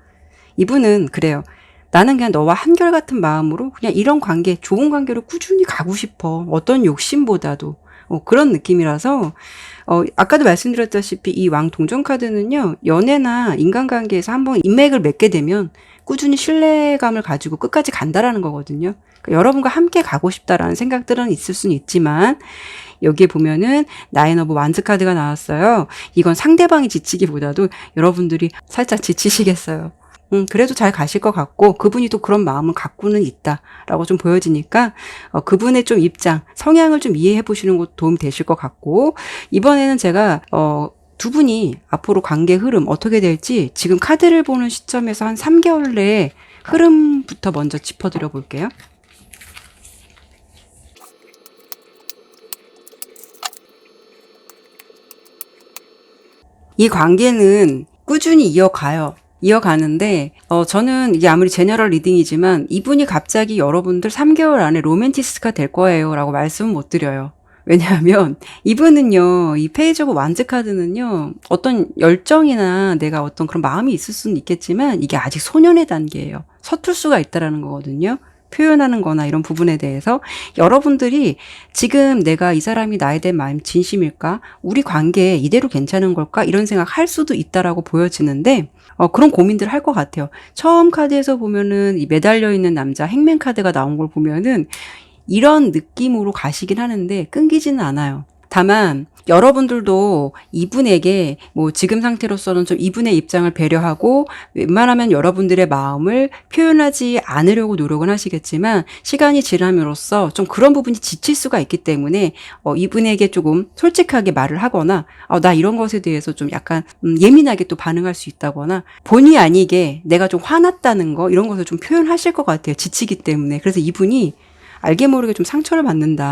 이분은 그래요. 나는 그냥 너와 한결같은 마음으로 그냥 이런 관계, 좋은 관계로 꾸준히 가고 싶어. 어떤 욕심보다도. 그런 느낌이라서, 아까도 말씀드렸다시피 이 왕 동전 카드는요, 연애나 인간관계에서 한번 인맥을 맺게 되면 꾸준히 신뢰감을 가지고 끝까지 간다라는 거거든요. 그러니까 여러분과 함께 가고 싶다라는 생각들은 있을 수는 있지만, 여기에 보면은 나인 오브 완즈 카드가 나왔어요. 이건 상대방이 지치기보다도 여러분들이 살짝 지치시겠어요. 그래도 잘 가실 것 같고 그분이 또 그런 마음을 갖고는 있다라고 좀 보여지니까 그분의 좀 입장, 성향을 좀 이해해 보시는 것도 도움이 되실 것 같고 이번에는 제가 두 분이 앞으로 관계 흐름 어떻게 될지 지금 카드를 보는 시점에서 한 3개월 내에 흐름부터 먼저 짚어드려 볼게요. 이 관계는 꾸준히 이어가는데 저는 이게 아무리 제너럴 리딩이지만 이분이 갑자기 여러분들 3개월 안에 로맨티스트가 될 거예요 라고 말씀은 못 드려요. 왜냐하면 이분은요, 이 페이지 오브 완즈 카드는요, 어떤 열정이나 내가 어떤 그런 마음이 있을 수는 있겠지만 이게 아직 소년의 단계예요. 서툴 수가 있다라는 거거든요. 표현하는 거나 이런 부분에 대해서 여러분들이 지금 내가 이 사람이 나에 대한 마음 진심일까? 우리 관계 이대로 괜찮은 걸까? 이런 생각 할 수도 있다라고 보여지는데 그런 고민들 할 것 같아요. 처음 카드에서 보면은 이 매달려 있는 남자 행맨 카드가 나온 걸 보면은 이런 느낌으로 가시긴 하는데 끊기지는 않아요. 다만 여러분들도 이분에게 뭐 지금 상태로서는 좀 이분의 입장을 배려하고 웬만하면 여러분들의 마음을 표현하지 않으려고 노력은 하시겠지만 시간이 지남으로써 좀 그런 부분이 지칠 수가 있기 때문에 이분에게 조금 솔직하게 말을 하거나 나 이런 것에 대해서 좀 약간 예민하게 또 반응할 수 있다거나 본의 아니게 내가 좀 화났다는 거 이런 것을 좀 표현하실 것 같아요. 지치기 때문에. 그래서 이분이 알게 모르게 좀 상처를 받는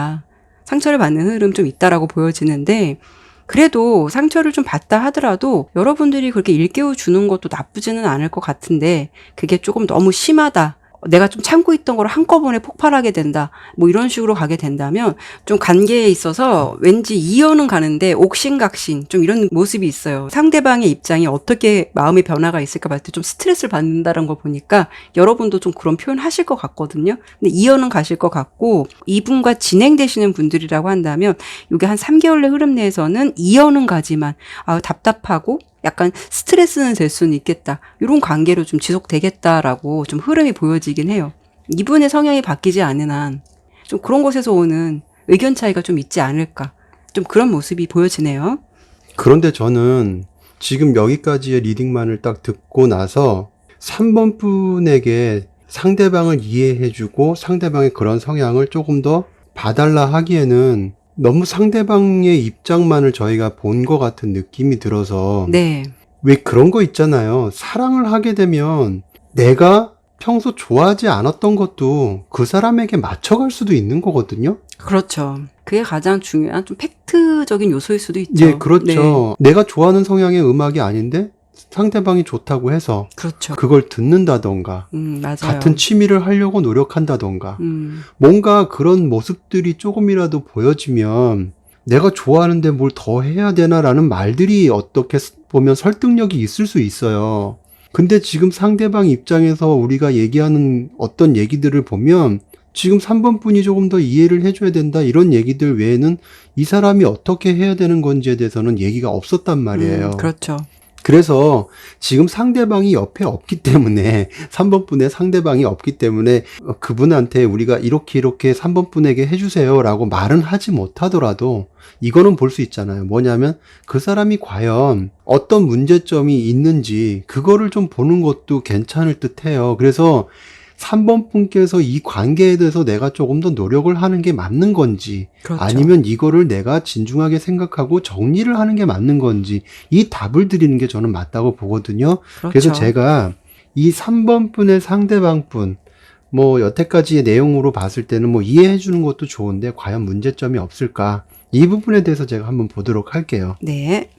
흐름 좀 있다라고 보여지는데 그래도 상처를 좀 받다 하더라도 여러분들이 그렇게 일깨워 주는 것도 나쁘지는 않을 것 같은데 그게 조금 너무 심하다. 내가 좀 참고 있던 걸 한꺼번에 폭발하게 된다. 뭐 이런 식으로 가게 된다면 좀 관계에 있어서 왠지 이어는 가는데 옥신각신 좀 이런 모습이 있어요. 상대방의 입장이 어떻게 마음의 변화가 있을까 봤을 때 좀 스트레스를 받는다는 걸 보니까 여러분도 좀 그런 표현 하실 것 같거든요. 근데 이어는 가실 것 같고 이분과 진행되시는 분들이라고 한다면 이게 한 3개월의 흐름 내에서는 이어는 가지만 답답하고 약간 스트레스는 될 수는 있겠다. 이런 관계로 좀 지속되겠다라고 좀 흐름이 보여지긴 해요. 이분의 성향이 바뀌지 않은 한 좀 그런 곳에서 오는 의견 차이가 좀 있지 않을까. 좀 그런 모습이 보여지네요. 그런데 저는 지금 여기까지의 리딩만을 딱 듣고 나서 3번 분에게 상대방을 이해해주고 상대방의 그런 성향을 조금 더 봐달라 하기에는 너무 상대방의 입장만을 저희가 본 것 같은 느낌이 들어서 네. 왜 그런 거 있잖아요. 사랑을 하게 되면 내가 평소 좋아하지 않았던 것도 그 사람에게 맞춰갈 수도 있는 거거든요. 그렇죠. 그게 가장 중요한 좀 팩트적인 요소일 수도 있죠. 예, 그렇죠. 내가 좋아하는 성향의 음악이 아닌데 상대방이 좋다고 해서 그렇죠. 그걸 듣는다던가 맞아요. 같은 취미를 하려고 노력한다던가 음, 뭔가 그런 모습들이 조금이라도 보여지면 내가 좋아하는데 뭘 더 해야 되나라는 말들이 어떻게 보면 설득력이 있을 수 있어요. 근데 지금 상대방 입장에서 우리가 얘기하는 어떤 얘기들을 보면 지금 3번 분이 조금 더 이해를 해줘야 된다 이런 얘기들 외에는 이 사람이 어떻게 해야 되는 건지에 대해서는 얘기가 없었단 말이에요. 그렇죠. 그래서 지금 상대방이 옆에 없기 때문에 3번 분의 상대방이 없기 때문에 그분한테 우리가 이렇게 3번 분에게 해주세요 라고 말은 하지 못하더라도 이거는 볼 수 있잖아요. 뭐냐면 그 사람이 과연 어떤 문제점이 있는지 그거를 좀 보는 것도 괜찮을 듯 해요. 그래서 3번 분께서 이 관계에 대해서 내가 조금 더 노력을 하는 게 맞는 건지 그렇죠. 아니면 이거를 내가 진중하게 생각하고 정리를 하는 게 맞는 건지 이 답을 드리는 게 저는 맞다고 보거든요. 그렇죠. 그래서 제가 이 3번 분의 상대방 분 뭐 여태까지의 내용으로 봤을 때는 뭐 이해해 주는 것도 좋은데 과연 문제점이 없을까? 이 부분에 대해서 제가 한번 보도록 할게요. 네.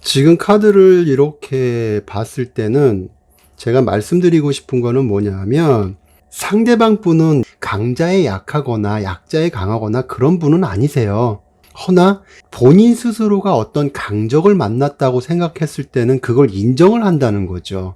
지금 카드를 이렇게 봤을 때는 제가 말씀드리고 싶은 거는 뭐냐면 상대방 분은 강자에 약하거나 약자에 강하거나 그런 분은 아니세요. 허나 본인 스스로가 어떤 강적을 만났다고 생각했을 때는 그걸 인정을 한다는 거죠.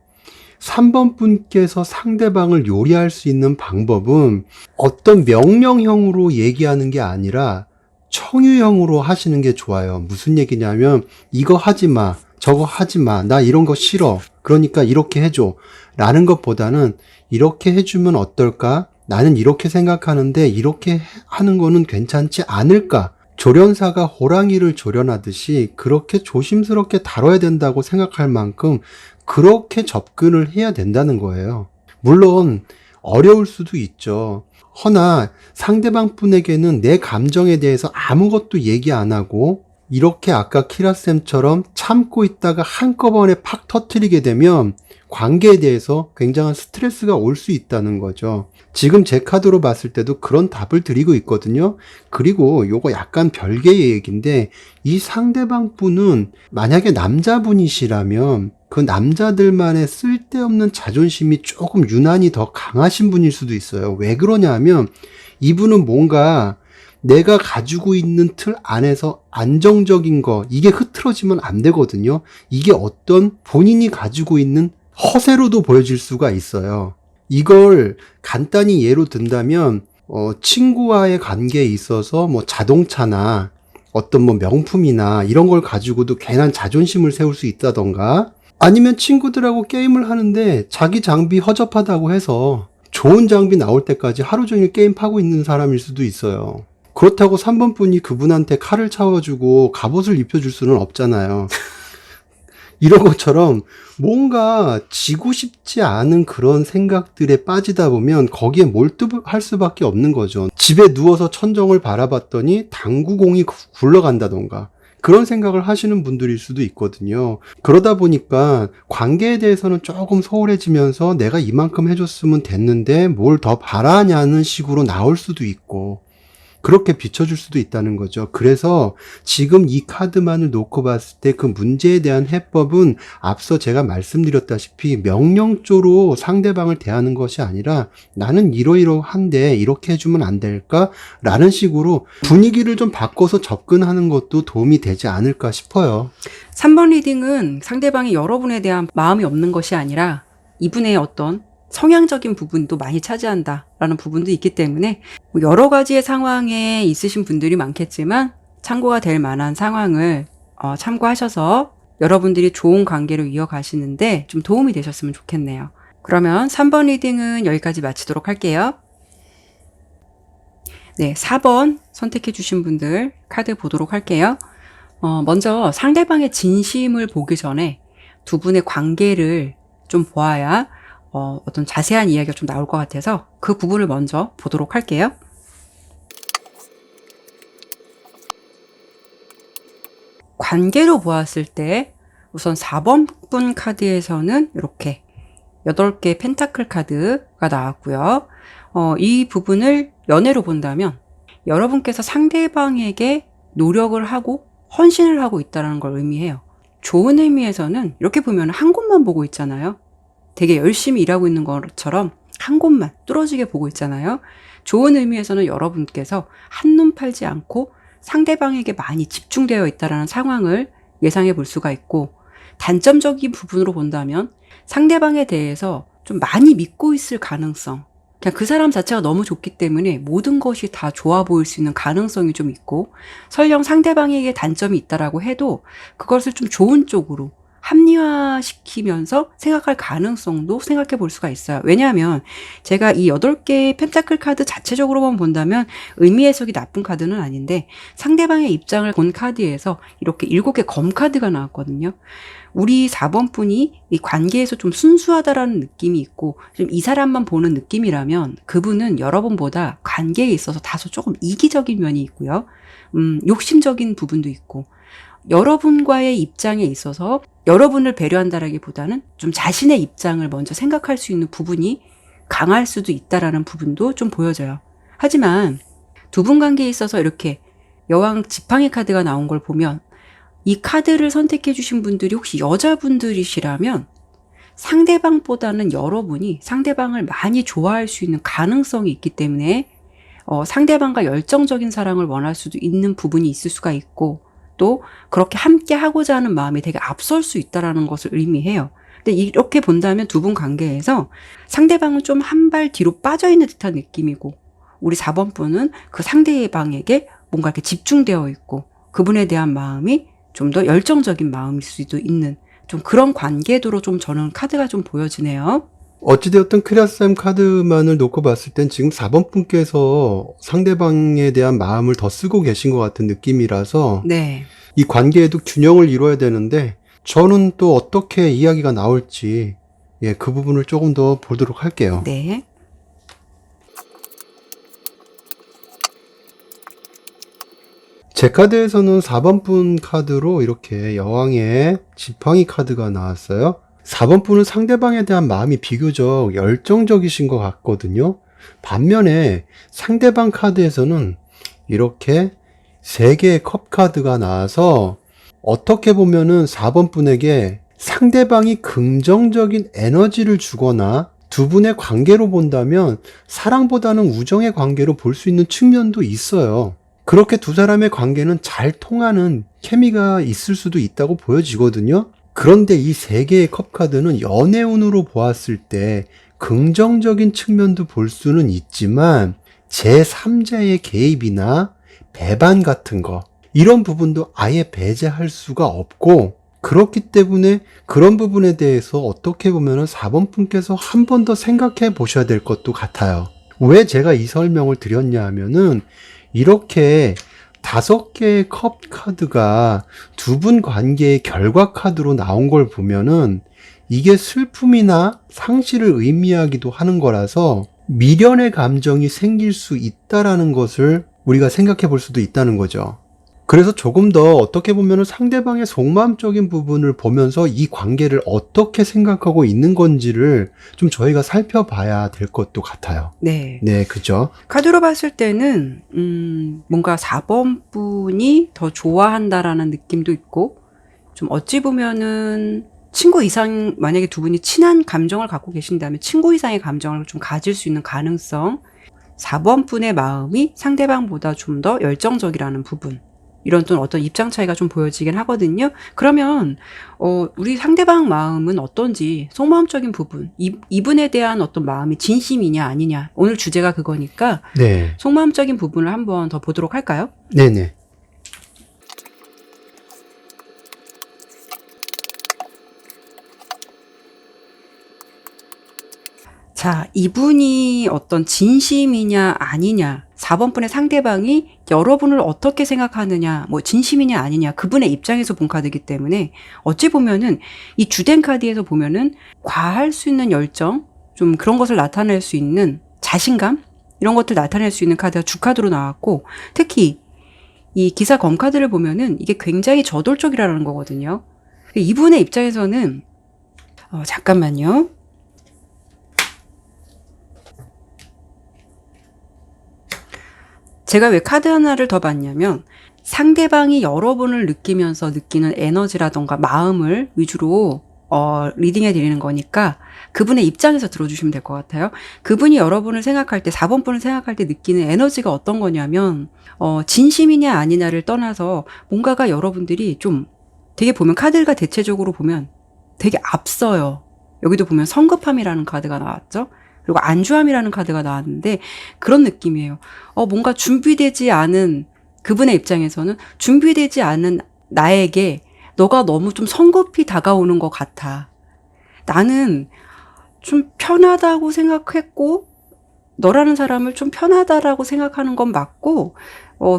3번 분께서 상대방을 요리할 수 있는 방법은 어떤 명령형으로 얘기하는 게 아니라 청유형으로 하시는 게 좋아요. 무슨 얘기냐면 이거 하지 마, 저거 하지 마, 나 이런 거 싫어. 그러니까 이렇게 해줘. 라는 것보다는 이렇게 해주면 어떨까? 나는 이렇게 생각하는데 이렇게 하는 거는 괜찮지 않을까? 조련사가 호랑이를 조련하듯이 그렇게 조심스럽게 다뤄야 된다고 생각할 만큼 그렇게 접근을 해야 된다는 거예요. 물론 어려울 수도 있죠. 허나 상대방 분에게는 내 감정에 대해서 아무것도 얘기 안 하고 이렇게 아까 키라쌤처럼 참고 있다가 한꺼번에 팍 터트리게 되면 관계에 대해서 굉장한 스트레스가 올 수 있다는 거죠. 지금 제 카드로 봤을 때도 그런 답을 드리고 있거든요. 그리고 요거 약간 별개의 얘기인데 이 상대방 분은 만약에 남자분이시라면 그 남자들만의 쓸데없는 자존심이 조금 유난히 더 강하신 분일 수도 있어요. 왜 그러냐 하면 이분은 뭔가 내가 가지고 있는 틀 안에서 안정적인 거 이게 흐트러지면 안 되거든요. 이게 어떤 본인이 가지고 있는 허세로도 보여질 수가 있어요. 이걸 간단히 예로 든다면 친구와의 관계에 있어서 뭐 자동차나 어떤 뭐 명품이나 이런 걸 가지고도 괜한 자존심을 세울 수 있다던가 아니면 친구들하고 게임을 하는데 자기 장비 허접하다고 해서 좋은 장비 나올 때까지 하루 종일 게임 파고 있는 사람일 수도 있어요. 그렇다고 3번 분이 그분한테 칼을 차워주고 갑옷을 입혀줄 수는 없잖아요. 이런 것처럼 뭔가 지고 싶지 않은 그런 생각들에 빠지다 보면 거기에 몰두할 수밖에 없는 거죠. 집에 누워서 천정을 바라봤더니 당구공이 굴러간다던가 그런 생각을 하시는 분들일 수도 있거든요. 그러다 보니까 관계에 대해서는 조금 소홀해지면서 내가 이만큼 해줬으면 됐는데 뭘 더 바라냐는 식으로 나올 수도 있고 그렇게 비춰줄 수도 있다는 거죠. 그래서 지금 이 카드만을 놓고 봤을 때 그 문제에 대한 해법은 앞서 제가 말씀드렸다시피 명령조로 상대방을 대하는 것이 아니라 나는 이러이러한데 이렇게 해주면 안 될까? 라는 식으로 분위기를 좀 바꿔서 접근하는 것도 도움이 되지 않을까 싶어요. 3번 리딩은 상대방이 여러분에 대한 마음이 없는 것이 아니라 이분의 어떤 성향적인 부분도 많이 차지한다라는 부분도 있기 때문에 여러 가지의 상황에 있으신 분들이 많겠지만 참고가 될 만한 상황을 참고하셔서 여러분들이 좋은 관계로 이어가시는데 좀 도움이 되셨으면 좋겠네요. 그러면 3번 리딩은 여기까지 마치도록 할게요. 네, 4번 선택해 주신 분들 카드 보도록 할게요. 먼저 상대방의 진심을 보기 전에 두 분의 관계를 좀 보아야 어떤 자세한 이야기가 좀 나올 것 같아서 그 부분을 먼저 보도록 할게요. 관계로 보았을 때 우선 4번 분 카드에서는 이렇게 8개 펜타클 카드가 나왔고요. 이 부분을 연애로 본다면 여러분께서 상대방에게 노력을 하고 헌신을 하고 있다는 걸 의미해요. 좋은 의미에서는 이렇게 보면 한 곳만 보고 있잖아요. 되게 열심히 일하고 있는 것처럼 한 곳만 뚫어지게 보고 있잖아요. 좋은 의미에서는 여러분께서 한눈 팔지 않고 상대방에게 많이 집중되어 있다는 상황을 예상해 볼 수가 있고, 단점적인 부분으로 본다면 상대방에 대해서 좀 많이 믿고 있을 가능성, 그냥 그 사람 자체가 너무 좋기 때문에 모든 것이 다 좋아 보일 수 있는 가능성이 좀 있고, 설령 상대방에게 단점이 있다라고 해도 그것을 좀 좋은 쪽으로 합리화시키면서 생각할 가능성도 생각해 볼 수가 있어요. 왜냐하면 제가 이 8개의 펜타클 카드 자체적으로만 본다면 의미 해석이 나쁜 카드는 아닌데, 상대방의 입장을 본 카드에서 이렇게 7개 검 카드가 나왔거든요. 우리 4번 분이 이 관계에서 좀 순수하다라는 느낌이 있고 좀 이 사람만 보는 느낌이라면 그분은 여러분보다 관계에 있어서 다소 조금 이기적인 면이 있고요. 욕심적인 부분도 있고, 여러분과의 입장에 있어서 여러분을 배려한다라기보다는 좀 자신의 입장을 먼저 생각할 수 있는 부분이 강할 수도 있다라는 부분도 좀 보여져요. 하지만 두 분 관계에 있어서 이렇게 여왕 지팡이 카드가 나온 걸 보면 이 카드를 선택해 주신 분들이 혹시 여자분들이시라면 상대방보다는 여러분이 상대방을 많이 좋아할 수 있는 가능성이 있기 때문에 상대방과 열정적인 사랑을 원할 수도 있는 부분이 있을 수가 있고, 또 그렇게 함께 하고자 하는 마음이 되게 앞설 수 있다라는 것을 의미해요. 근데 이렇게 본다면 두 분 관계에서 상대방은 좀 한 발 뒤로 빠져 있는 듯한 느낌이고, 우리 4번 분은 그 상대방에게 뭔가 이렇게 집중되어 있고 그분에 대한 마음이 좀 더 열정적인 마음일 수도 있는 좀 그런 관계도로 좀 저는 카드가 좀 보여지네요. 어찌되었든 크리아쌤 카드만을 놓고 봤을 땐 지금 4번 분께서 상대방에 대한 마음을 더 쓰고 계신 것 같은 느낌이라서 네. 이 관계에도 균형을 이뤄야 되는데, 저는 또 어떻게 이야기가 나올지 그 부분을 조금 더 보도록 할게요. 네. 제 카드에서는 4번 분 카드로 이렇게 여왕의 지팡이 카드가 나왔어요. 4번 분은 상대방에 대한 마음이 비교적 열정적이신 것 같거든요. 반면에 상대방 카드에서는 이렇게 3개의 컵 카드가 나와서 어떻게 보면은 4번 분에게 상대방이 긍정적인 에너지를 주거나, 두 분의 관계로 본다면 사랑보다는 우정의 관계로 볼 수 있는 측면도 있어요. 그렇게 두 사람의 관계는 잘 통하는 케미가 있을 수도 있다고 보여지거든요. 그런데 이 3개의 컵 카드는 연애운으로 보았을 때 긍정적인 측면도 볼 수는 있지만 제3자의 개입이나 배반 같은 거, 이런 부분도 아예 배제할 수가 없고, 그렇기 때문에 그런 부분에 대해서 어떻게 보면 4번 분께서 한 번 더 생각해 보셔야 될 것도 같아요. 왜 제가 이 설명을 드렸냐 하면은, 이렇게 5개의 컵 카드가 두 분 관계의 결과 카드로 나온 걸 보면은 이게 슬픔이나 상실을 의미하기도 하는 거라서 미련의 감정이 생길 수 있다라는 것을 우리가 생각해 볼 수도 있다는 거죠. 그래서 조금 더 어떻게 보면 상대방의 속마음적인 부분을 보면서 이 관계를 어떻게 생각하고 있는 건지를 좀 저희가 살펴봐야 될 것도 같아요. 네. 네, 그죠? 카드로 봤을 때는 뭔가 4번 분이 더 좋아한다라는 느낌도 있고, 좀 어찌 보면은 친구 이상, 만약에 두 분이 친한 감정을 갖고 계신다면 친구 이상의 감정을 좀 가질 수 있는 가능성, 4번 분의 마음이 상대방보다 좀 더 열정적이라는 부분, 이런 또 어떤 입장 차이가 좀 보여지긴 하거든요. 그러면 우리 상대방 마음은 어떤지, 속마음적인 부분, 이분에 대한 어떤 마음이 진심이냐 아니냐, 오늘 주제가 그거니까 네. 속마음적인 부분을 한번 더 보도록 할까요? 네네. 자, 이분이 어떤 진심이냐 아니냐, 4번 분의 상대방이 여러분을 어떻게 생각하느냐, 뭐 진심이냐 아니냐, 그분의 입장에서 본 카드이기 때문에 어찌 보면은 이 주된 카드에서 보면은 과할 수 있는 열정, 좀 그런 것을 나타낼 수 있는 자신감, 이런 것들 나타낼 수 있는 카드가 주카드로 나왔고, 특히 이 기사 검카드를 보면은 이게 굉장히 저돌적이라는 거거든요. 이분의 입장에서는 잠깐만요. 제가 왜 카드 하나를 더 봤냐면 상대방이 여러분을 느끼면서 느끼는 에너지라던가 마음을 위주로 리딩해 드리는 거니까 그분의 입장에서 들어주시면 될 것 같아요. 그분이 여러분을 생각할 때, 4번 분을 생각할 때 느끼는 에너지가 어떤 거냐면 진심이냐 아니냐를 떠나서 뭔가가 여러분들이 좀 되게 보면 카드가 대체적으로 보면 되게 앞서요. 여기도 보면 성급함이라는 카드가 나왔죠. 그리고 안주함이라는 카드가 나왔는데 그런 느낌이에요. 뭔가 준비되지 않은, 그분의 입장에서는 준비되지 않은 나에게 너가 너무 좀 성급히 다가오는 것 같아. 나는 좀 편하다고 생각했고, 너라는 사람을 좀 편하다라고 생각하는 건 맞고,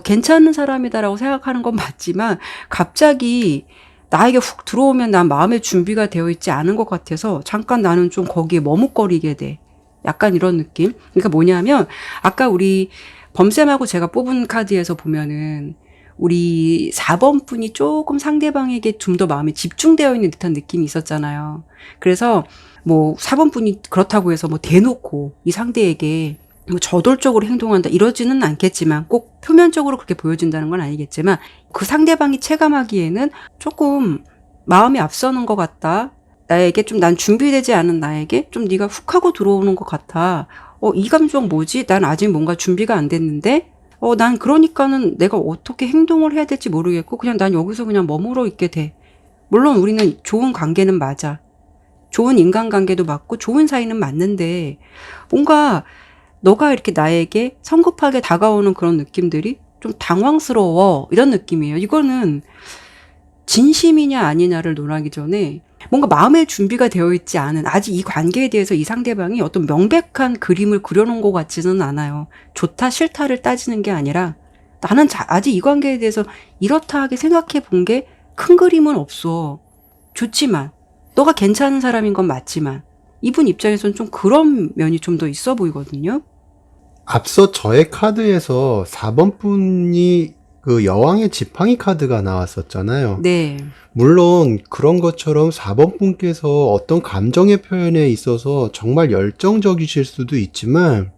괜찮은 사람이다라고 생각하는 건 맞지만, 갑자기 나에게 훅 들어오면 난 마음의 준비가 되어 있지 않은 것 같아서 잠깐 나는 좀 거기에 머뭇거리게 돼. 약간 이런 느낌? 그러니까 뭐냐면 아까 우리 범쌤하고 제가 뽑은 카드에서 보면은 우리 4번 분이 조금 상대방에게 좀 더 마음이 집중되어 있는 듯한 느낌이 있었잖아요. 그래서 뭐 4번 분이 그렇다고 해서 뭐 대놓고 이 상대에게 뭐 저돌적으로 행동한다 이러지는 않겠지만, 꼭 표면적으로 그렇게 보여진다는 건 아니겠지만 그 상대방이 체감하기에는 조금 마음이 앞서는 것 같다. 나에게 좀, 난 준비되지 않은 나에게 좀 네가 훅 하고 들어오는 것 같아. 이 감정 뭐지? 난 아직 뭔가 준비가 안 됐는데? 난 그러니까는 내가 어떻게 행동을 해야 될지 모르겠고 그냥 난 여기서 그냥 머물러 있게 돼. 물론 우리는 좋은 관계는 맞아. 좋은 인간관계도 맞고 좋은 사이는 맞는데 뭔가 너가 이렇게 나에게 성급하게 다가오는 그런 느낌들이 좀 당황스러워. 이런 느낌이에요. 이거는 진심이냐 아니냐를 논하기 전에 뭔가 마음의 준비가 되어 있지 않은, 아직 이 관계에 대해서 이 상대방이 어떤 명백한 그림을 그려놓은 것 같지는 않아요. 좋다 싫다를 따지는 게 아니라 나는 아직 이 관계에 대해서 이렇다 하게 생각해 본 게 큰 그림은 없어. 좋지만 너가 괜찮은 사람인 건 맞지만 이분 입장에서는 좀 그런 면이 좀 더 있어 보이거든요. 앞서 저의 카드에서 4번 분이 그 여왕의 지팡이 카드가 나왔었잖아요. 네. 물론 그런 것처럼 4번 분께서 어떤 감정의 표현에 있어서 정말 열정적이실 수도 있지만,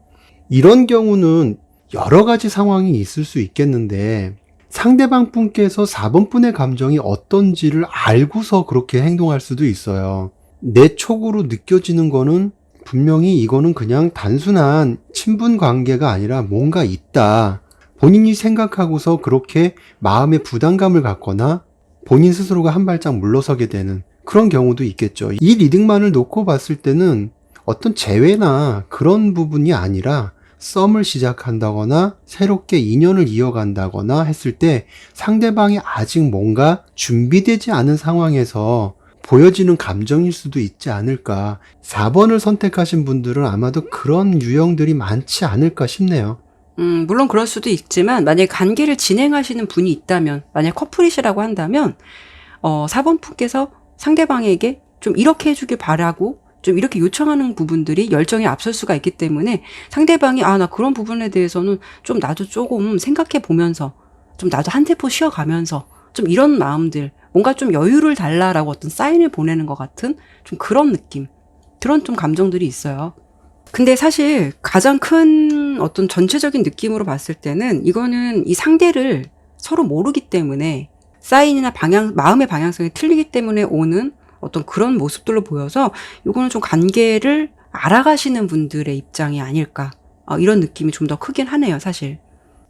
이런 경우는 여러 가지 상황이 있을 수 있겠는데 상대방 분께서 4번 분의 감정이 어떤지를 알고서 그렇게 행동할 수도 있어요. 내 촉으로 느껴지는 거는 분명히 이거는 그냥 단순한 친분 관계가 아니라 뭔가 있다. 본인이 생각하고서 그렇게 마음의 부담감을 갖거나 본인 스스로가 한 발짝 물러서게 되는 그런 경우도 있겠죠. 이 리딩만을 놓고 봤을 때는 어떤 재회나 그런 부분이 아니라 썸을 시작한다거나 새롭게 인연을 이어간다거나 했을 때 상대방이 아직 뭔가 준비되지 않은 상황에서 보여지는 감정일 수도 있지 않을까. 4번을 선택하신 분들은 아마도 그런 유형들이 많지 않을까 싶네요. 물론 그럴 수도 있지만 만약에 관계를 진행하시는 분이 있다면, 만약 커플이시라고 한다면 4번 분께서 상대방에게 좀 이렇게 해주길 바라고 좀 이렇게 요청하는 부분들이 열정에 앞설 수가 있기 때문에 상대방이 나 그런 부분에 대해서는 좀 나도 조금 생각해 보면서 좀 나도 한 세포 쉬어가면서 좀 이런 마음들, 뭔가 좀 여유를 달라라고 어떤 사인을 보내는 것 같은 좀 그런 느낌, 그런 좀 감정들이 있어요. 근데 사실 가장 큰 어떤 전체적인 느낌으로 봤을 때는 이거는 이 상대를 서로 모르기 때문에 사인이나 마음의 방향성이 틀리기 때문에 오는 어떤 그런 모습들로 보여서 이거는 좀 관계를 알아가시는 분들의 입장이 아닐까. 이런 느낌이 좀 더 크긴 하네요, 사실.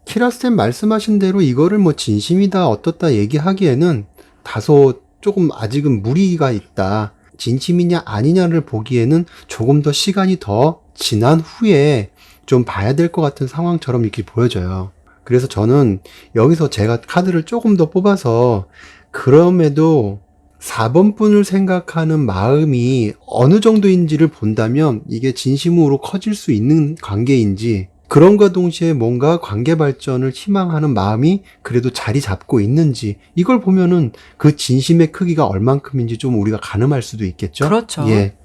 키라쌤 말씀하신 대로 이거를 뭐 진심이다 어떻다 얘기하기에는 다소 조금 아직은 무리가 있다. 진심이냐 아니냐를 보기에는 조금 더 시간이 더 지난 후에 좀 봐야 될 것 같은 상황처럼 이렇게 보여져요. 그래서 저는 여기서 제가 카드를 조금 더 뽑아서 그럼에도 4번 분을 생각하는 마음이 어느 정도인지를 본다면 이게 진심으로 커질 수 있는 관계인지, 그럼과 동시에 뭔가 관계 발전을 희망하는 마음이 그래도 자리 잡고 있는지, 이걸 보면은 그 진심의 크기가 얼만큼인지 좀 우리가 가늠할 수도 있겠죠? 그렇죠. 예.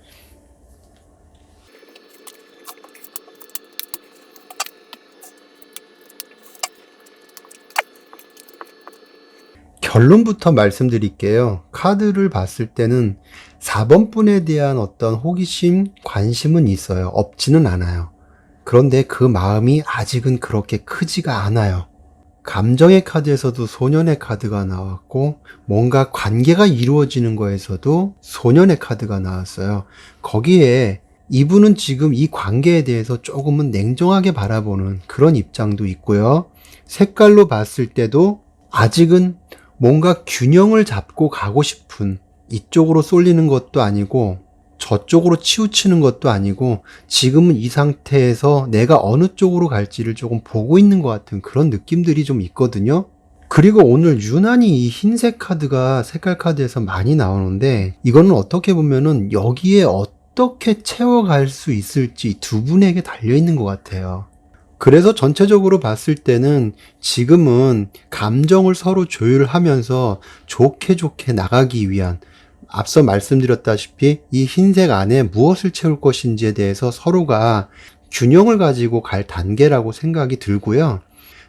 결론부터 말씀드릴게요. 카드를 봤을 때는 4번 분에 대한 어떤 호기심, 관심은 있어요. 없지는 않아요. 그런데 그 마음이 아직은 그렇게 크지가 않아요. 감정의 카드에서도 소년의 카드가 나왔고, 뭔가 관계가 이루어지는 거에서도 소년의 카드가 나왔어요. 거기에 이분은 지금 이 관계에 대해서 조금은 냉정하게 바라보는 그런 입장도 있고요. 색깔로 봤을 때도 아직은 뭔가 균형을 잡고 가고 싶은, 이쪽으로 쏠리는 것도 아니고 저쪽으로 치우치는 것도 아니고 지금은 이 상태에서 내가 어느 쪽으로 갈지를 조금 보고 있는 것 같은 그런 느낌들이 좀 있거든요. 그리고 오늘 유난히 이 흰색 카드가 색깔 카드에서 많이 나오는데, 이거는 어떻게 보면은 여기에 어떻게 채워갈 수 있을지 두 분에게 달려있는 것 같아요. 그래서 전체적으로 봤을 때는 지금은 감정을 서로 조율하면서 좋게 좋게 나가기 위한, 앞서 말씀드렸다시피 이 흰색 안에 무엇을 채울 것인지에 대해서 서로가 균형을 가지고 갈 단계라고 생각이 들고요.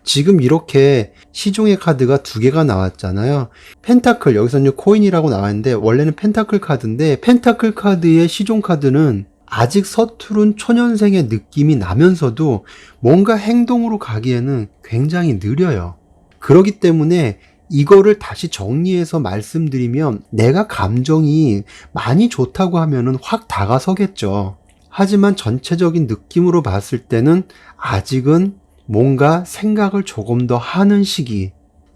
지금 이렇게 시종의 카드가 두 개가 나왔잖아요. 펜타클, 여기서는 코인이라고 나왔는데 원래는 펜타클 카드인데, 펜타클 카드의 시종 카드는 아직 서투른 초년생의 느낌이 나면서도 뭔가 행동으로 가기에는 굉장히 느려요. 그렇기 때문에 이거를 다시 정리해서 말씀드리면, 내가 감정이 많이 좋다고 하면은 확 다가서겠죠. 하지만 전체적인 느낌으로 봤을 때는 아직은 뭔가 생각을 조금 더 하는 시기,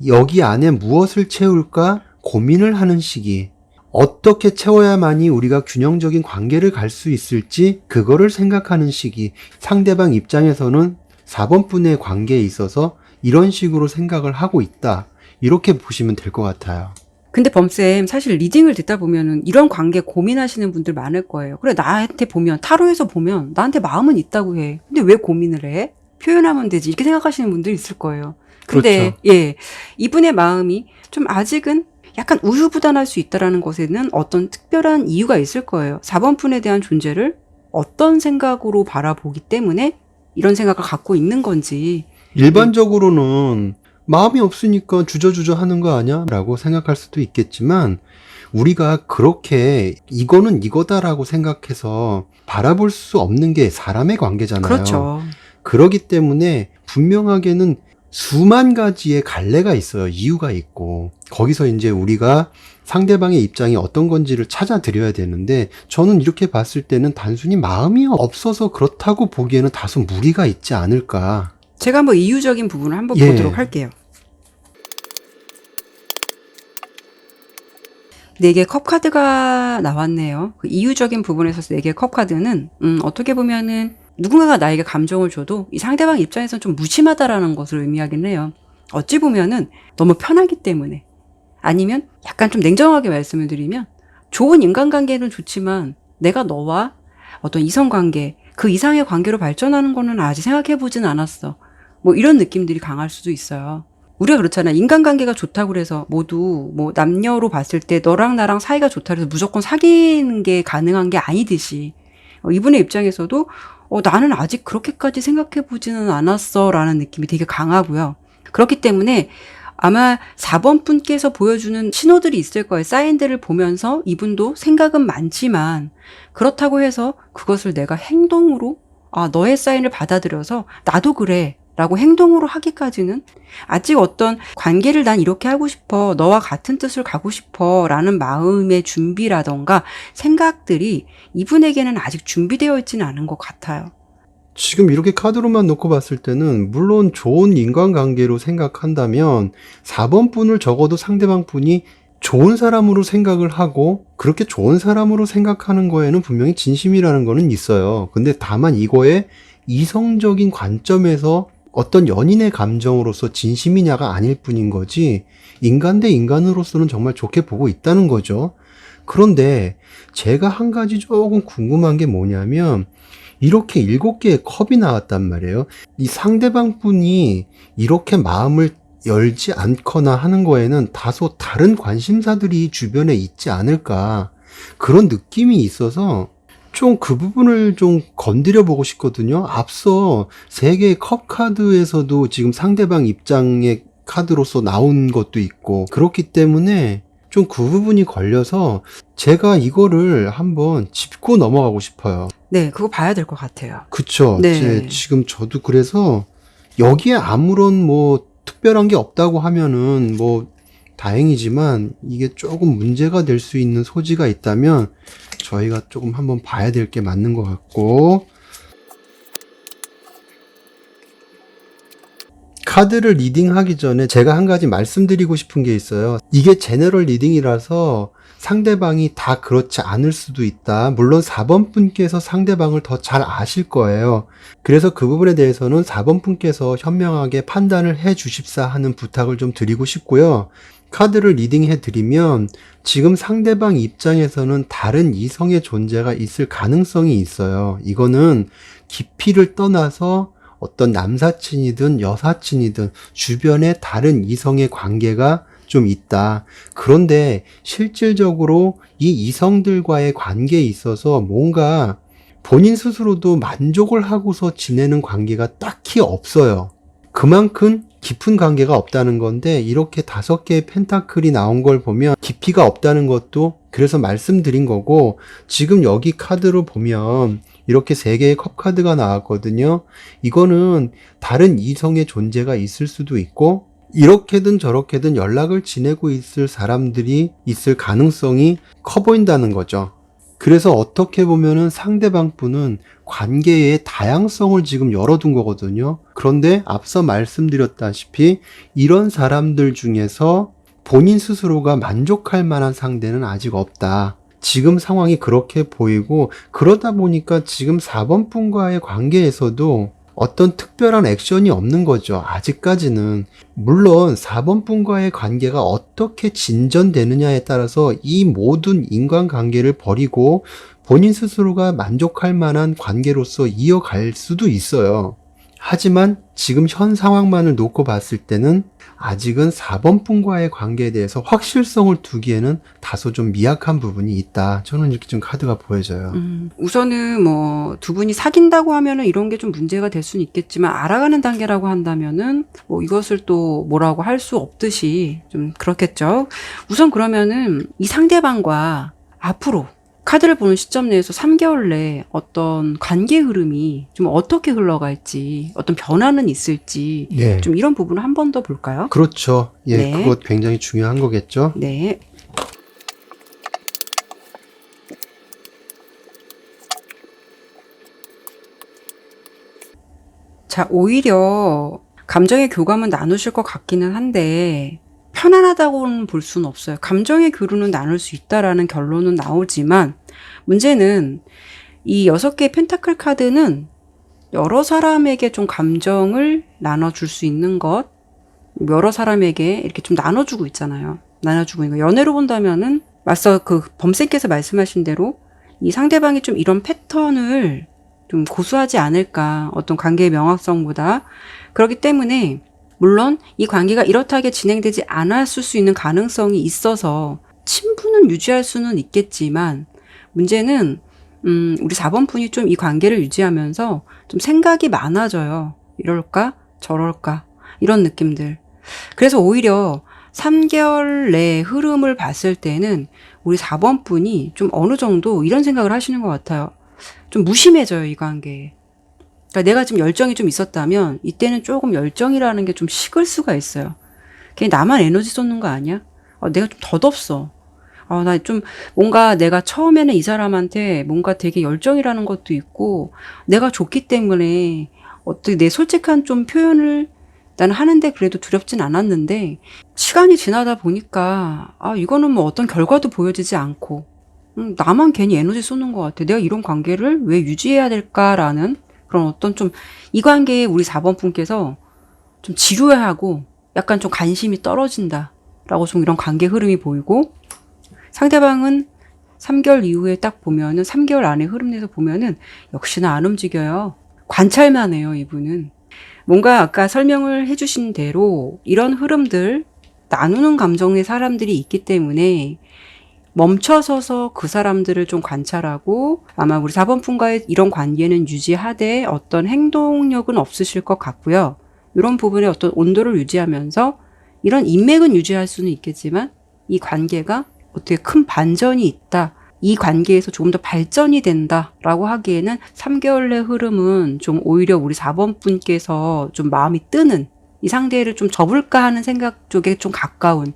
여기 안에 무엇을 채울까 고민을 하는 시기, 어떻게 채워야만이 우리가 균형적인 관계를 갈 수 있을지 그거를 생각하는 시기, 상대방 입장에서는 4번 분의 관계에 있어서 이런 식으로 생각을 하고 있다, 이렇게 보시면 될 것 같아요. 근데 범쌤, 사실 리딩을 듣다 보면은 이런 관계 고민하시는 분들 많을 거예요. 그래, 나한테 보면, 타로에서 보면 나한테 마음은 있다고 해. 근데 왜 고민을 해? 표현하면 되지. 이렇게 생각하시는 분들이 있을 거예요. 근데 그렇죠. 예, 이분의 마음이 좀 아직은 약간 우유부단할 수 있다라는 것에는 어떤 특별한 이유가 있을 거예요. 4번 분에 대한 존재를 어떤 생각으로 바라보기 때문에 이런 생각을 갖고 있는 건지. 일반적으로는 마음이 없으니까 주저주저 하는 거 아니야? 라고 생각할 수도 있겠지만, 우리가 그렇게 이거는 이거다라고 생각해서 바라볼 수 없는 게 사람의 관계잖아요. 그렇죠. 그러기 때문에 분명하게는 수만 가지의 갈래가 있어요. 이유가 있고. 거기서 이제 우리가 상대방의 입장이 어떤 건지를 찾아드려야 되는데, 저는 이렇게 봤을 때는 단순히 마음이 없어서 그렇다고 보기에는 다소 무리가 있지 않을까. 제가 한번 이유적인 부분을 한번 예. 보도록 할게요. 4개 컵 카드가 나왔네요. 그 이유적인 부분에서 4개 컵 카드는 어떻게 보면은 누군가가 나에게 감정을 줘도 이 상대방 입장에서는 좀 무심하다라는 것을 의미하긴 해요. 어찌 보면은 너무 편하기 때문에, 아니면 약간 좀 냉정하게 말씀을 드리면, 좋은 인간관계는 좋지만 내가 너와 어떤 이성관계, 그 이상의 관계로 발전하는 거는 아직 생각해보진 않았어. 뭐 이런 느낌들이 강할 수도 있어요. 우리가 그렇잖아. 인간관계가 좋다고 그래서 모두 뭐 남녀로 봤을 때 너랑 나랑 사이가 좋다 그래서 무조건 사귀는 게 가능한 게 아니듯이, 이분의 입장에서도 나는 아직 그렇게까지 생각해보지는 않았어 라는 느낌이 되게 강하고요. 그렇기 때문에 아마 4번 분께서 보여주는 신호들이 있을 거예요. 사인들을 보면서 이분도 생각은 많지만, 그렇다고 해서 그것을 내가 행동으로 너의 사인을 받아들여서 나도 그래 라고 행동으로 하기까지는 아직 어떤 관계를 난 이렇게 하고 싶어, 너와 같은 뜻을 가고 싶어 라는 마음의 준비라던가 생각들이 이분에게는 아직 준비되어 있지는 않은 것 같아요. 지금 이렇게 카드로만 놓고 봤을 때는 물론 좋은 인간관계로 생각한다면 4번 분을 적어도 상대방 분이 좋은 사람으로 생각을 하고, 그렇게 좋은 사람으로 생각하는 거에는 분명히 진심이라는 거는 있어요. 근데 다만 이거에 이성적인 관점에서 어떤 연인의 감정으로서 진심이냐가 아닐 뿐인 거지, 인간 대 인간으로서는 정말 좋게 보고 있다는 거죠. 그런데 제가 한 가지 조금 궁금한 게 뭐냐면 이렇게 7개의 컵이 나왔단 말이에요. 이 상대방 분이 이렇게 마음을 열지 않거나 하는 거에는 다소 다른 관심사들이 주변에 있지 않을까 그런 느낌이 있어서 좀 그 부분을 좀 건드려 보고 싶거든요. 앞서 3개의 컵 카드에서도 지금 상대방 입장의 카드로서 나온 것도 있고 그렇기 때문에 좀 그 부분이 걸려서 제가 이거를 한번 짚고 넘어가고 싶어요. 네, 그거 봐야 될 것 같아요. 그쵸? 네. 지금 저도 그래서 여기에 아무런 뭐 특별한 게 없다고 하면은 뭐 다행이지만 이게 조금 문제가 될 수 있는 소지가 있다면 저희가 조금 한번 봐야 될 게 맞는 것 같고, 카드를 리딩하기 전에 제가 한 가지 말씀드리고 싶은 게 있어요. 이게 제너럴 리딩이라서 상대방이 다 그렇지 않을 수도 있다. 물론 4번 분께서 상대방을 더 잘 아실 거예요. 그래서 그 부분에 대해서는 4번 분께서 현명하게 판단을 해 주십사 하는 부탁을 좀 드리고 싶고요. 카드를 리딩해 드리면 지금 상대방 입장에서는 다른 이성의 존재가 있을 가능성이 있어요. 이거는 깊이를 떠나서 어떤 남사친이든 여사친이든 주변에 다른 이성의 관계가 좀 있다. 그런데 실질적으로 이 이성들과의 관계에 있어서 뭔가 본인 스스로도 만족을 하고서 지내는 관계가 딱히 없어요. 그만큼 깊은 관계가 없다는 건데 이렇게 5개의 펜타클이 나온 걸 보면 깊이가 없다는 것도 그래서 말씀드린 거고, 지금 여기 카드로 보면 이렇게 3개의 컵 카드가 나왔거든요. 이거는 다른 이성의 존재가 있을 수도 있고 이렇게든 저렇게든 연락을 지내고 있을 사람들이 있을 가능성이 커 보인다는 거죠. 그래서 어떻게 보면은 상대방 분은 관계의 다양성을 지금 열어둔 거거든요. 그런데 앞서 말씀드렸다시피 이런 사람들 중에서 본인 스스로가 만족할 만한 상대는 아직 없다. 지금 상황이 그렇게 보이고, 그러다 보니까 지금 4번 분과의 관계에서도 어떤 특별한 액션이 없는 거죠. 아직까지는. 물론 4번 분과의 관계가 어떻게 진전되느냐에 따라서 이 모든 인간관계를 버리고 본인 스스로가 만족할 만한 관계로서 이어갈 수도 있어요. 하지만 지금 현 상황만을 놓고 봤을 때는 아직은 4번 분과의 관계에 대해서 확실성을 두기에는 다소 좀 미약한 부분이 있다. 저는 이렇게 좀 카드가 보여져요. 우선은 뭐 두 분이 사귄다고 하면은 이런 게 좀 문제가 될 수는 있겠지만, 알아가는 단계라고 한다면은 뭐 이것을 또 뭐라고 할 수 없듯이 좀 그렇겠죠. 우선 그러면은 이 상대방과 앞으로 카드를 보는 시점 내에서 3개월 내에 어떤 관계 흐름이 좀 어떻게 흘러갈지, 어떤 변화는 있을지, 네. 좀 이런 부분을 한 번 더 볼까요? 그렇죠. 예, 네. 그것 굉장히 중요한 거겠죠. 네. 자, 오히려 감정의 교감은 나누실 것 같기는 한데 편안하다고는 볼 수는 없어요. 감정의 교류는 나눌 수 있다라는 결론은 나오지만, 문제는 이 6개의 펜타클 카드는 여러 사람에게 좀 감정을 나눠줄 수 있는 것, 여러 사람에게 이렇게 좀 나눠주고 있잖아요. 나눠주고 있는 거. 연애로 본다면은 맞서 그 범쌤께서 말씀하신 대로 이 상대방이 좀 이런 패턴을 좀 고수하지 않을까, 어떤 관계의 명확성보다. 그렇기 때문에 물론 이 관계가 이렇다하게 진행되지 않았을 수 있는 가능성이 있어서 친분은 유지할 수는 있겠지만, 문제는 우리 4번 분이 좀 이 관계를 유지하면서 좀 생각이 많아져요. 이럴까 저럴까 이런 느낌들. 그래서 오히려 3개월 내 흐름을 봤을 때는 우리 4번 분이 좀 어느 정도 이런 생각을 하시는 것 같아요. 좀 무심해져요, 이 관계에. 그러니까 내가 지금 열정이 좀 있었다면 이때는 조금 열정이라는 게 좀 식을 수가 있어요. 괜히 나만 에너지 쏟는 거 아니야? 내가 좀 덧없어. 나 좀 뭔가 내가 처음에는 이 사람한테 뭔가 되게 열정이라는 것도 있고 내가 좋기 때문에 어떻게 내 솔직한 좀 표현을 나는 하는데 그래도 두렵진 않았는데, 시간이 지나다 보니까 이거는 뭐 어떤 결과도 보여지지 않고 나만 괜히 에너지 쏟는 것 같아. 내가 이런 관계를 왜 유지해야 될까라는 그런 어떤 좀 이 관계에 우리 4번 분께서 좀 지루해하고 약간 좀 관심이 떨어진다라고 좀 이런 관계 흐름이 보이고, 상대방은 3개월 이후에 딱 보면은 3개월 안에 흐름 내서 보면은 역시나 안 움직여요. 관찰만 해요, 이분은. 뭔가 아까 설명을 해주신 대로 이런 흐름들, 나누는 감정의 사람들이 있기 때문에 멈춰서서 그 사람들을 좀 관찰하고 아마 우리 4번 분과의 이런 관계는 유지하되 어떤 행동력은 없으실 것 같고요. 이런 부분에 어떤 온도를 유지하면서 이런 인맥은 유지할 수는 있겠지만 이 관계가 어떻게 큰 반전이 있다. 이 관계에서 조금 더 발전이 된다라고 하기에는 3개월 내 흐름은 좀 오히려 우리 4번 분께서 좀 마음이 뜨는 이 상대를 좀 접을까 하는 생각 쪽에 좀 가까운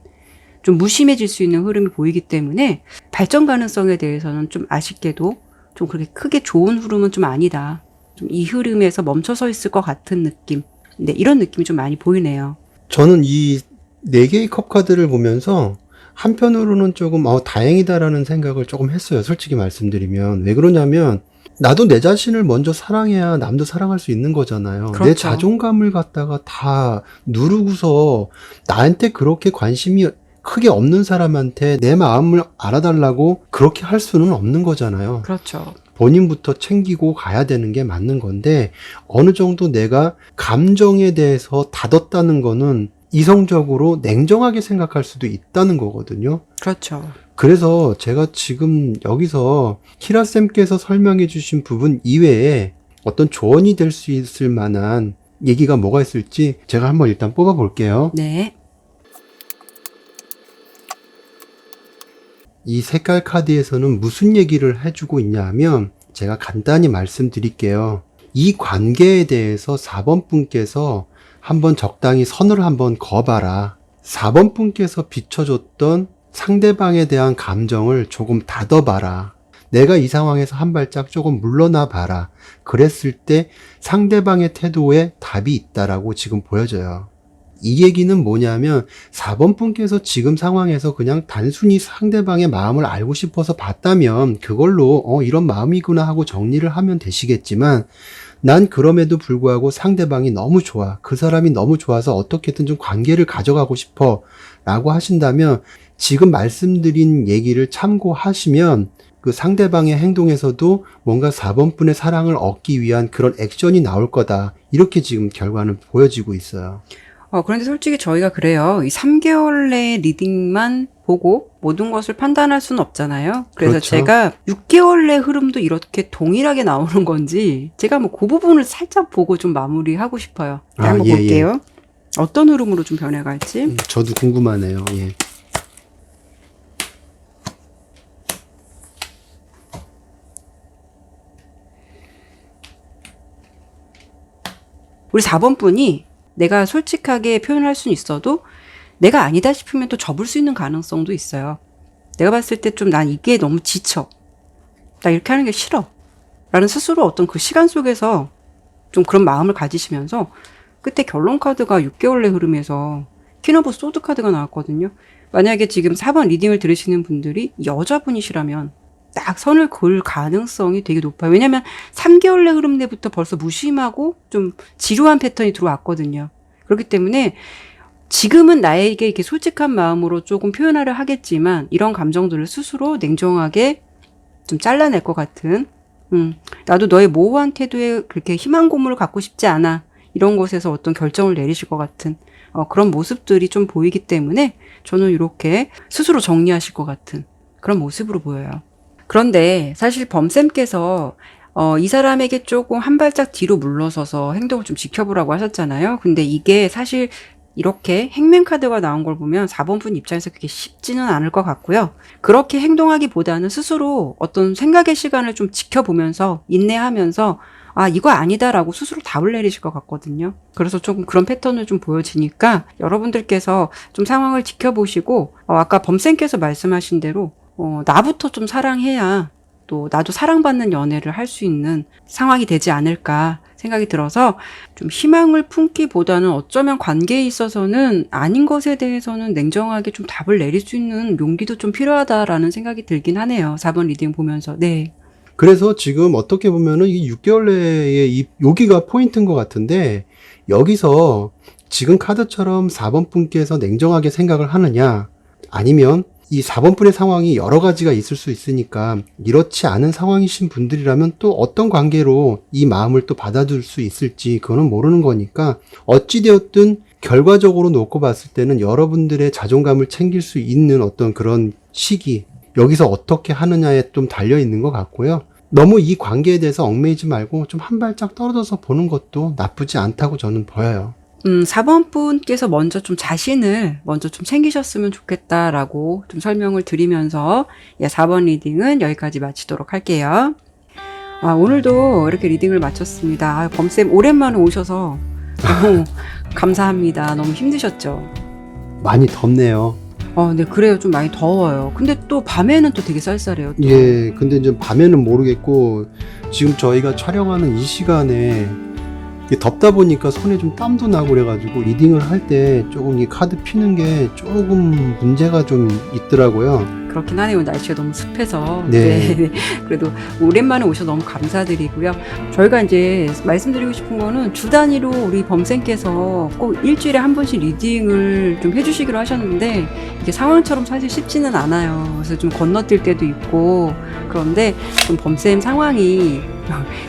좀 무심해질 수 있는 흐름이 보이기 때문에 발전 가능성에 대해서는 좀 아쉽게도 좀 그렇게 크게 좋은 흐름은 좀 아니다. 좀 이 흐름에서 멈춰서 있을 것 같은 느낌. 네, 이런 느낌이 좀 많이 보이네요. 저는 이 4개의 컵 카드를 보면서 한편으로는 조금 다행이다라는 생각을 조금 했어요. 솔직히 말씀드리면. 왜 그러냐면 나도 내 자신을 먼저 사랑해야 남도 사랑할 수 있는 거잖아요. 내 그렇죠. 자존감을 갖다가 다 누르고서 나한테 그렇게 관심이 크게 없는 사람한테 내 마음을 알아달라고 그렇게 할 수는 없는 거잖아요. 그렇죠. 본인부터 챙기고 가야 되는 게 맞는 건데 어느 정도 내가 감정에 대해서 닫았다는 거는 이성적으로 냉정하게 생각할 수도 있다는 거거든요. 그렇죠. 그래서 제가 지금 여기서 키라쌤께서 설명해 주신 부분 이외에 어떤 조언이 될 수 있을 만한 얘기가 뭐가 있을지 제가 한번 일단 뽑아 볼게요. 네. 이 색깔 카드에서는 무슨 얘기를 해주고 있냐 하면 제가 간단히 말씀드릴게요. 이 관계에 대해서 4번 분께서 한번 적당히 선을 한번 그어봐라. 4번 분께서 비춰줬던 상대방에 대한 감정을 조금 닫아봐라. 내가 이 상황에서 한 발짝 조금 물러나 봐라. 그랬을 때 상대방의 태도에 답이 있다라고 지금 보여져요. 이 얘기는 뭐냐면 4번 분께서 지금 상황에서 그냥 단순히 상대방의 마음을 알고 싶어서 봤다면 그걸로 이런 마음이구나 하고 정리를 하면 되시겠지만 난 그럼에도 불구하고 상대방이 너무 좋아. 그 사람이 너무 좋아서 어떻게든 좀 관계를 가져가고 싶어 라고 하신다면 지금 말씀드린 얘기를 참고하시면 그 상대방의 행동에서도 뭔가 4번 분의 사랑을 얻기 위한 그런 액션이 나올 거다. 이렇게 지금 결과는 보여지고 있어요. 그런데 솔직히 저희가 그래요. 이 3개월 내 리딩만 보고 모든 것을 판단할 수는 없잖아요. 그래서 그렇죠. 제가 6개월 내 흐름도 이렇게 동일하게 나오는 건지 제가 뭐 그 부분을 살짝 보고 좀 마무리하고 싶어요. 한번 예, 볼게요. 어떤 흐름으로 좀 변해갈지. 저도 궁금하네요. 예. 우리 4번 분이 내가 솔직하게 표현할 수는 있어도 내가 아니다 싶으면 또 접을 수 있는 가능성도 있어요. 내가 봤을 때 좀 난 이게 너무 지쳐. 나 이렇게 하는 게 싫어. 라는 스스로 어떤 그 시간 속에서 좀 그런 마음을 가지시면서 그때 결론 카드가 6개월 내 흐름에서 퀸 오브 소드 카드가 나왔거든요. 만약에 지금 4번 리딩을 들으시는 분들이 여자분이시라면 딱 선을 그을 가능성이 되게 높아요. 왜냐면 3개월 내 흐름 내부터 벌써 무심하고 좀 지루한 패턴이 들어왔거든요. 그렇기 때문에 지금은 나에게 이렇게 솔직한 마음으로 조금 표현하려 하겠지만 이런 감정들을 스스로 냉정하게 좀 잘라낼 것 같은 나도 너의 모호한 태도에 그렇게 희망 고문을 갖고 싶지 않아. 이런 곳에서 어떤 결정을 내리실 것 같은 그런 모습들이 좀 보이기 때문에 저는 이렇게 스스로 정리하실 것 같은 그런 모습으로 보여요. 그런데 사실 범쌤께서 이 사람에게 조금 한 발짝 뒤로 물러서서 행동을 좀 지켜보라고 하셨잖아요. 근데 이게 사실 이렇게 행맨 카드가 나온 걸 보면 4번 분 입장에서 그게 쉽지는 않을 것 같고요. 그렇게 행동하기보다는 스스로 어떤 생각의 시간을 좀 지켜보면서 인내하면서 이거 아니다라고 스스로 답을 내리실 것 같거든요. 그래서 조금 그런 패턴을 좀 보여지니까 여러분들께서 좀 상황을 지켜보시고 아까 범쌤께서 말씀하신 대로 나부터 좀 사랑해야 또 나도 사랑받는 연애를 할 수 있는 상황이 되지 않을까 생각이 들어서 좀 희망을 품기보다는 어쩌면 관계에 있어서는 아닌 것에 대해서는 냉정하게 좀 답을 내릴 수 있는 용기도 좀 필요하다라는 생각이 들긴 하네요. 4번 리딩 보면서. 네. 그래서 지금 어떻게 보면은 이 6개월 내에 여기가 포인트인 것 같은데 여기서 지금 카드처럼 4번 분께서 냉정하게 생각을 하느냐 아니면 이 4번 분의 상황이 여러 가지가 있을 수 있으니까 이렇지 않은 상황이신 분들이라면 또 어떤 관계로 이 마음을 또 받아줄 수 있을지 그거는 모르는 거니까 어찌되었든 결과적으로 놓고 봤을 때는 여러분들의 자존감을 챙길 수 있는 어떤 그런 시기, 여기서 어떻게 하느냐에 좀 달려 있는 것 같고요. 너무 이 관계에 대해서 얽매이지 말고 좀 한 발짝 떨어져서 보는 것도 나쁘지 않다고 저는 보여요. 4번 분께서 먼저 좀 자신을 먼저 좀 챙기셨으면 좋겠다라고 좀 설명을 드리면서 4번 리딩은 여기까지 마치도록 할게요. 오늘도 이렇게 리딩을 마쳤습니다. 범쌤 오랜만에 오셔서 너무 감사합니다. 너무 힘드셨죠? 많이 덥네요. 네, 그래요. 좀 많이 더워요. 근데 또 밤에는 또 되게 쌀쌀해요. 또. 예, 근데 이제 밤에는 모르겠고 지금 저희가 촬영하는 이 시간에 이게 덥다 보니까 손에 좀 땀도 나고 그래가지고 리딩을 할 때 조금 이 카드 피는 게 조금 문제가 좀 있더라고요. 그렇긴 하네요. 날씨가 너무 습해서. 네. 네. 그래도 오랜만에 오셔서 너무 감사드리고요. 저희가 이제 말씀드리고 싶은 거는 주 단위로 우리 범쌤께서 꼭 일주일에 한 번씩 리딩을 좀 해주시기로 하셨는데 이게 상황처럼 사실 쉽지는 않아요. 그래서 좀 건너뛸 때도 있고 그런데 좀 범쌤 상황이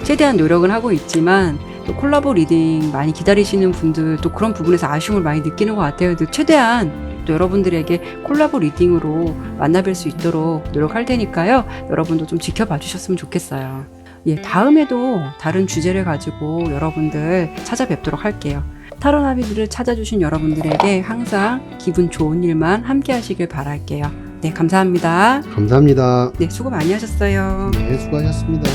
최대한 노력은 하고 있지만 또 콜라보 리딩 많이 기다리시는 분들 또 그런 부분에서 아쉬움을 많이 느끼는 것 같아요. 최대한 또 여러분들에게 콜라보 리딩으로 만나뵐 수 있도록 노력할 테니까요. 여러분도 좀 지켜봐 주셨으면 좋겠어요. 다음에도 다른 주제를 가지고 여러분들 찾아뵙도록 할게요. 타로 나비들을 찾아주신 여러분들에게 항상 기분 좋은 일만 함께 하시길 바랄게요. 네, 감사합니다. 감사합니다. 네, 수고 많이 하셨어요. 네, 수고하셨습니다.